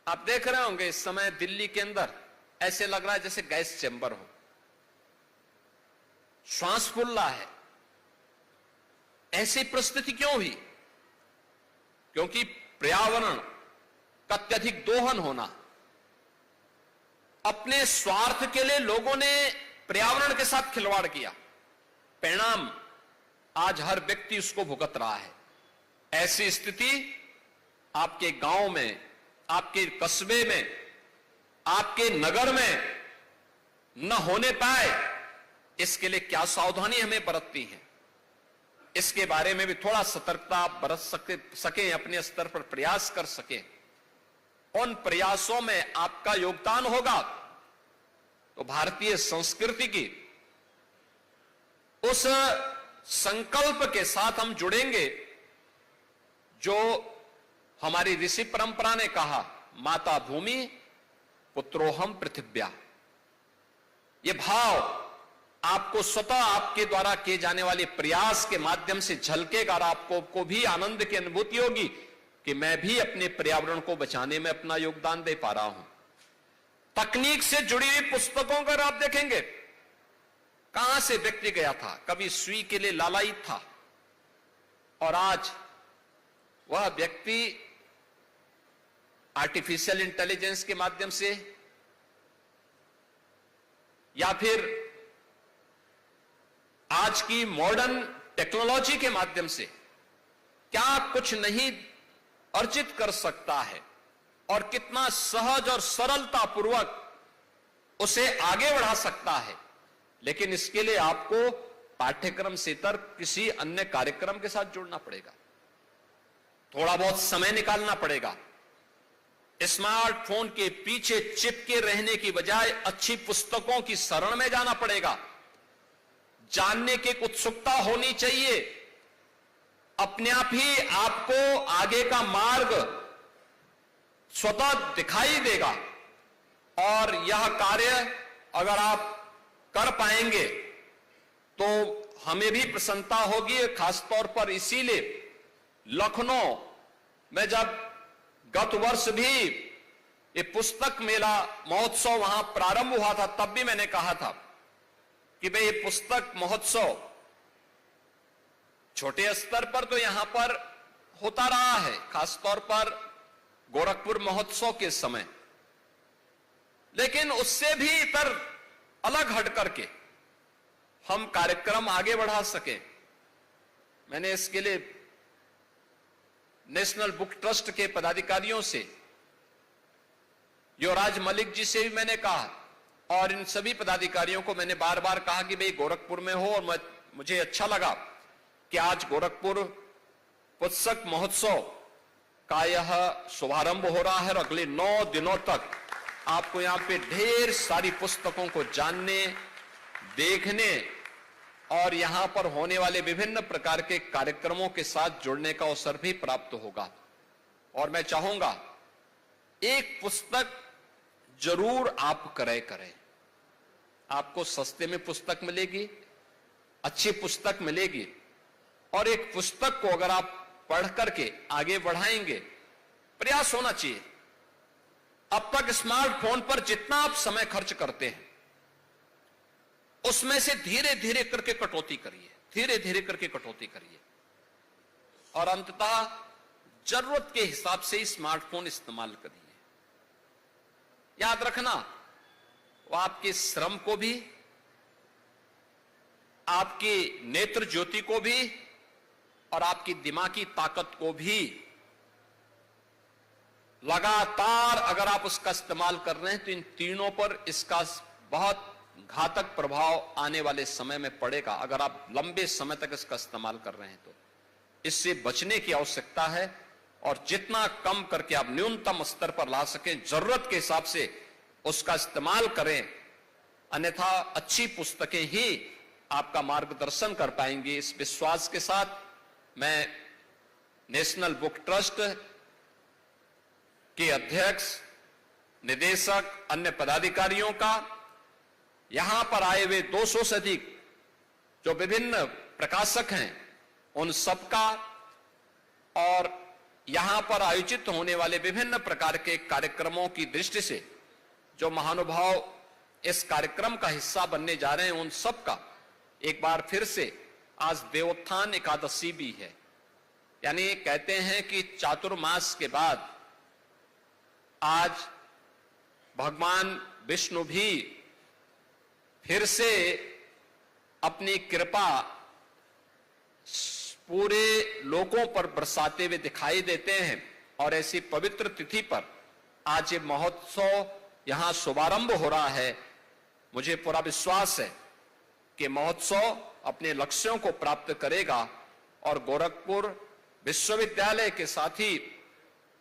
आप देख रहे होंगे इस समय दिल्ली के अंदर ऐसे लग रहा है जैसे गैस चैम्बर हो, श्वास फूल रहा है। ऐसी परिस्थिति क्यों हुई? क्योंकि पर्यावरण का अत्यधिक दोहन होना, अपने स्वार्थ के लिए लोगों ने पर्यावरण के साथ खिलवाड़ किया। परिणाम आज हर व्यक्ति उसको भुगत रहा है। ऐसी स्थिति आपके गांव में, आपके कस्बे में, आपके नगर में न होने पाए, इसके लिए क्या सावधानी हमें बरतनी है, इसके बारे में भी थोड़ा सतर्कता बरत सके, अपने स्तर पर प्रयास कर सके। उन प्रयासों में आपका योगदान होगा तो भारतीय संस्कृति की उस संकल्प के साथ हम जुड़ेंगे जो हमारी ऋषि परंपरा ने कहा, माता भूमि पुत्रोहम पृथिव्या। ये भाव आपको स्वतः आपके द्वारा किए जाने वाले प्रयास के माध्यम से झलकेगा और आपको भी आनंद की अनुभूति होगी कि मैं भी अपने पर्यावरण को बचाने में अपना योगदान दे पा रहा हूं। तकनीक से जुड़ी हुई पुस्तकों को आप देखेंगे, कहां से व्यक्ति गया था, कभी सुई के लिए लालायित था और आज वह व्यक्ति आर्टिफिशियल इंटेलिजेंस के माध्यम से या फिर आज की मॉडर्न टेक्नोलॉजी के माध्यम से क्या कुछ नहीं अर्जित कर सकता है और कितना सहज और सरलता पूर्वक उसे आगे बढ़ा सकता है। लेकिन इसके लिए आपको पाठ्यक्रम से इतर किसी अन्य कार्यक्रम के साथ जुड़ना पड़ेगा, थोड़ा बहुत समय निकालना पड़ेगा। स्मार्टफोन के पीछे चिपके रहने की बजाय अच्छी पुस्तकों की शरण में जाना पड़ेगा। जानने की उत्सुकता होनी चाहिए, अपने आप ही आपको आगे का मार्ग स्वतः दिखाई देगा। और यह कार्य अगर आप कर पाएंगे तो हमें भी प्रसन्नता होगी। खासतौर पर इसीलिए लखनऊ में जब गत वर्ष भी ये पुस्तक मेला महोत्सव वहां प्रारंभ हुआ था, तब भी मैंने कहा था कि भाई ये पुस्तक महोत्सव छोटे स्तर पर तो यहां पर होता रहा है, खासतौर पर गोरखपुर महोत्सव के समय, लेकिन उससे भी इतर अलग हट करके हम कार्यक्रम आगे बढ़ा सके। मैंने इसके लिए नेशनल बुक ट्रस्ट के पदाधिकारियों से, युवराज मलिक जी से भी मैंने कहा और इन सभी पदाधिकारियों को मैंने बार बार कहा कि भाई गोरखपुर में हो। और मुझे अच्छा लगा कि आज गोरखपुर पुस्तक महोत्सव का यह शुभारंभ हो रहा है और अगले 9 दिनों तक आपको यहां पे ढेर सारी पुस्तकों को जानने, देखने और यहां पर होने वाले विभिन्न प्रकार के कार्यक्रमों के साथ जुड़ने का अवसर भी प्राप्त होगा। और मैं चाहूंगा एक पुस्तक जरूर आप क्रय करें। आपको सस्ते में पुस्तक मिलेगी, अच्छी पुस्तक मिलेगी और एक पुस्तक को अगर आप पढ़ करके आगे बढ़ाएंगे, प्रयास होना चाहिए। अब तक स्मार्टफोन पर जितना आप समय खर्च करते हैं उसमें से धीरे धीरे करके कटौती करिए, धीरे धीरे करके कटौती करिए और अंततः जरूरत के हिसाब से स्मार्टफोन इस्तेमाल करिए। याद रखना, वो आपके श्रम को भी, आपकी नेत्र ज्योति को भी और आपकी दिमागी ताकत को भी लगातार अगर आप उसका इस्तेमाल कर रहे हैं तो इन तीनों पर इसका बहुत घातक प्रभाव आने वाले समय में पड़ेगा। अगर आप लंबे समय तक इसका इस्तेमाल कर रहे हैं तो इससे बचने की आवश्यकता है और जितना कम करके आप न्यूनतम स्तर पर ला सकें, जरूरत के हिसाब से उसका इस्तेमाल करें। अन्यथा अच्छी पुस्तकें ही आपका मार्गदर्शन कर पाएंगी। इस विश्वास के साथ मैं नेशनल बुक ट्रस्ट के अध्यक्ष, निदेशक, अन्य पदाधिकारियों का, यहां पर आए हुए 200 से अधिक जो विभिन्न प्रकाशक हैं उन सबका और यहां पर आयोजित होने वाले विभिन्न प्रकार के कार्यक्रमों की दृष्टि से जो महानुभाव इस कार्यक्रम का हिस्सा बनने जा रहे हैं उन सबका एक बार फिर से आज देवोत्थान एकादशी भी है। यानी कहते हैं कि चातुर्मास के बाद आज भगवान विष्णु भी फिर से अपनी कृपा पूरे लोगों पर बरसाते हुए दिखाई देते हैं और ऐसी पवित्र तिथि पर आज ये महोत्सव यहां शुभारंभ हो रहा है। मुझे पूरा विश्वास है कि महोत्सव अपने लक्ष्यों को प्राप्त करेगा और गोरखपुर विश्वविद्यालय के साथ ही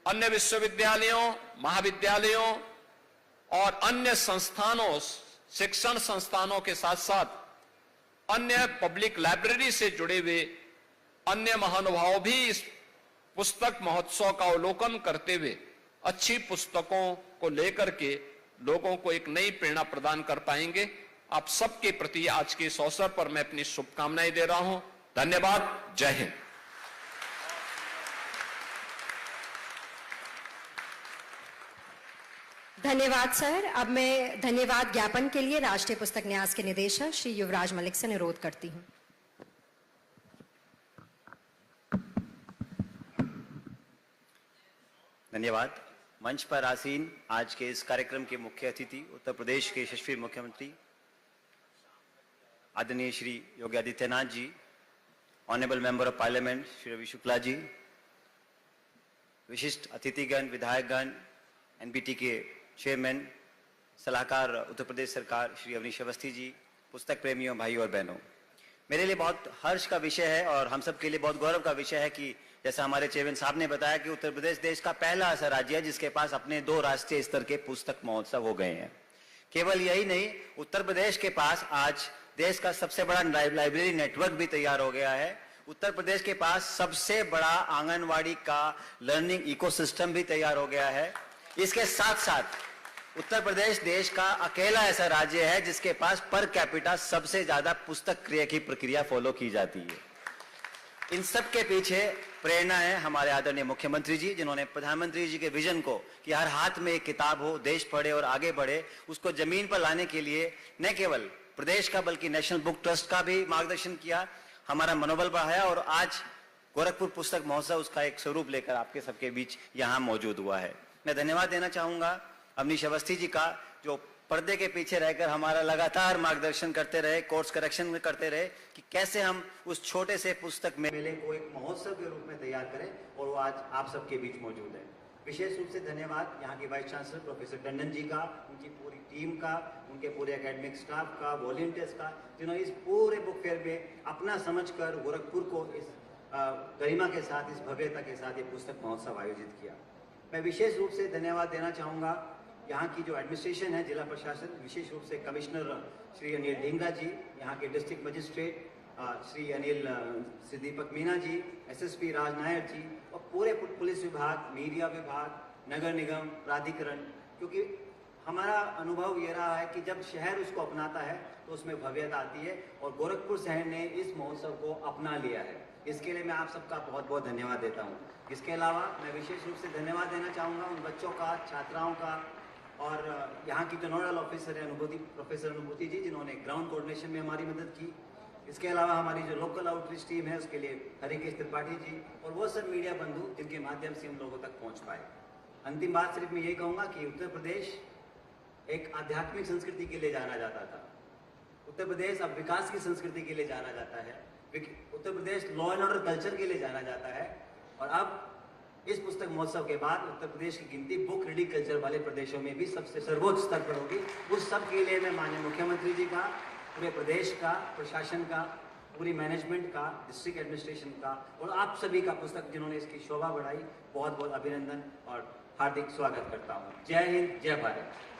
अन्य विश्वविद्यालयों, महाविद्यालयों और अन्य संस्थानों, शिक्षण संस्थानों के साथ साथ अन्य पब्लिक लाइब्रेरी से जुड़े हुए अन्य महानुभाव भी इस पुस्तक महोत्सव का अवलोकन करते हुए अच्छी पुस्तकों को लेकर के लोगों को एक नई प्रेरणा प्रदान कर पाएंगे। आप सबके प्रति आज के इस अवसर पर मैं अपनी शुभकामनाएं दे रहा हूं। धन्यवाद। जय हिंद। धन्यवाद सर। अब मैं धन्यवाद ज्ञापन के लिए राष्ट्रीय पुस्तक न्यास के निदेशक श्री युवराज मलिक से अनुरोध करती हूं। धन्यवाद। मंच पर आसीन आज के इस कार्यक्रम के मुख्य अतिथि उत्तर प्रदेश के यशस्वी मुख्यमंत्री आदरणीय Shri Yogi Adityanath ji, honourable member of parliament Shri Ravi Shukla ji, विशिष्ट अतिथिगण, विधायकगण, एनबीटी के चेयरमैन, सलाहकार उत्तर प्रदेश सरकार श्री अवनीश अवस्थी जी, पुस्तक प्रेमियों, भाइयों और बहनों, मेरे लिए बहुत हर्ष का विषय है और हम सब के लिए बहुत गौरव का विषय है कि जैसा हमारे चेयरमैन साहब ने बताया कि उत्तर प्रदेश देश का पहला ऐसा राज्य है जिसके पास अपने 2 राष्ट्रीय स्तर के पुस्तक महोत्सव हो गए हैं। केवल यही नहीं, उत्तर प्रदेश के पास आज देश का सबसे बड़ा लाइब्रेरी नेटवर्क भी तैयार हो गया है। उत्तर प्रदेश के पास सबसे बड़ा आंगनवाड़ी का लर्निंग इकोसिस्टम भी तैयार हो गया है। इसके साथ साथ उत्तर प्रदेश देश का अकेला ऐसा राज्य है जिसके पास पर कैपिटा सबसे ज्यादा पुस्तक क्रय की प्रक्रिया फॉलो की जाती है। इन सब के पीछे प्रेरणा है हमारे आदरणीय मुख्यमंत्री जी, जिन्होंने प्रधानमंत्री जी के विजन को कि हर हाथ में एक किताब हो, देश पढ़े और आगे बढ़े, उसको जमीन पर लाने के लिए न केवल प्रदेश का बल्कि नेशनल बुक ट्रस्ट का भी मार्गदर्शन किया, हमारा मनोबल बढ़ाया और आज गोरखपुर पुस्तक महोत्सव उसका एक स्वरूप लेकर आपके सबके बीच यहाँ मौजूद हुआ है। मैं धन्यवाद देना चाहूंगा अवनीश अवस्थी जी का, जो पर्दे के पीछे रहकर हमारा लगातार मार्गदर्शन करते रहे, कोर्स करेक्शन में करते रहे कि कैसे हम उस छोटे से पुस्तक मेले को एक महोत्सव के रूप में तैयार करें, और वो आज आप सबके बीच मौजूद है। विशेष रूप से धन्यवाद यहाँ के vice chancellor professor Tandon ji का, उनकी पूरी टीम का, उनके पूरे एकेडमिक स्टाफ का, वॉलंटियर्स का, जिन्होंने इस पूरे बुक फेयर में अपना समझकर गोरखपुर को इस गरिमा के साथ, इस भव्यता के साथ ये पुस्तक महोत्सव आयोजित किया। मैं विशेष रूप से धन्यवाद देना चाहूँगा यहाँ की जो एडमिनिस्ट्रेशन है, जिला प्रशासन, विशेष रूप से कमिश्नर श्री अनिल ढींगरा जी, यहाँ के डिस्ट्रिक्ट मजिस्ट्रेट श्री अनिल दीपक मीना जी, एसएसपी राज नायर जी और पूरे पुलिस विभाग, मीडिया विभाग, नगर निगम प्राधिकरण, क्योंकि हमारा अनुभव ये रहा है कि जब शहर उसको अपनाता है तो उसमें भव्यता आती है, और गोरखपुर शहर ने इस महोत्सव को अपना लिया है। इसके लिए मैं आप सबका बहुत बहुत धन्यवाद देता हूँ। इसके अलावा मैं विशेष रूप से धन्यवाद देना चाहूँगा उन बच्चों का, छात्राओं का और यहाँ की जो नोडल ऑफिसर है प्रोफेसर अनुभूति जी, जिन्होंने ग्राउंड कोऑर्डिनेशन में हमारी मदद की। इसके अलावा हमारी जो लोकल आउटरीच टीम है उसके लिए हरिकेश त्रिपाठी जी और वो सब मीडिया बंधु जिनके माध्यम से हम लोगों तक पहुँच पाए। अंतिम बात सिर्फ मैं यही कहूँगा कि उत्तर प्रदेश एक आध्यात्मिक संस्कृति के लिए जाना जाता था, उत्तर प्रदेश अब विकास की संस्कृति के लिए जाना जाता है, Uttar Pradesh law and order culture के लिए जाना जाता है, और अब इस पुस्तक महोत्सव के बाद उत्तर प्रदेश की गिनती बुक रीडिंग कल्चर वाले प्रदेशों में भी सबसे सर्वोच्च स्तर पर होगी। उस सब के लिए मैं माननीय मुख्यमंत्री जी का, पूरे प्रदेश का, प्रशासन का, पूरी मैनेजमेंट का, डिस्ट्रिक्ट एडमिनिस्ट्रेशन का और आप सभी का, पुस्तक जिन्होंने इसकी शोभा बढ़ाई, बहुत बहुत अभिनंदन और हार्दिक स्वागत करता हूँ। जय हिंद, जय भारत।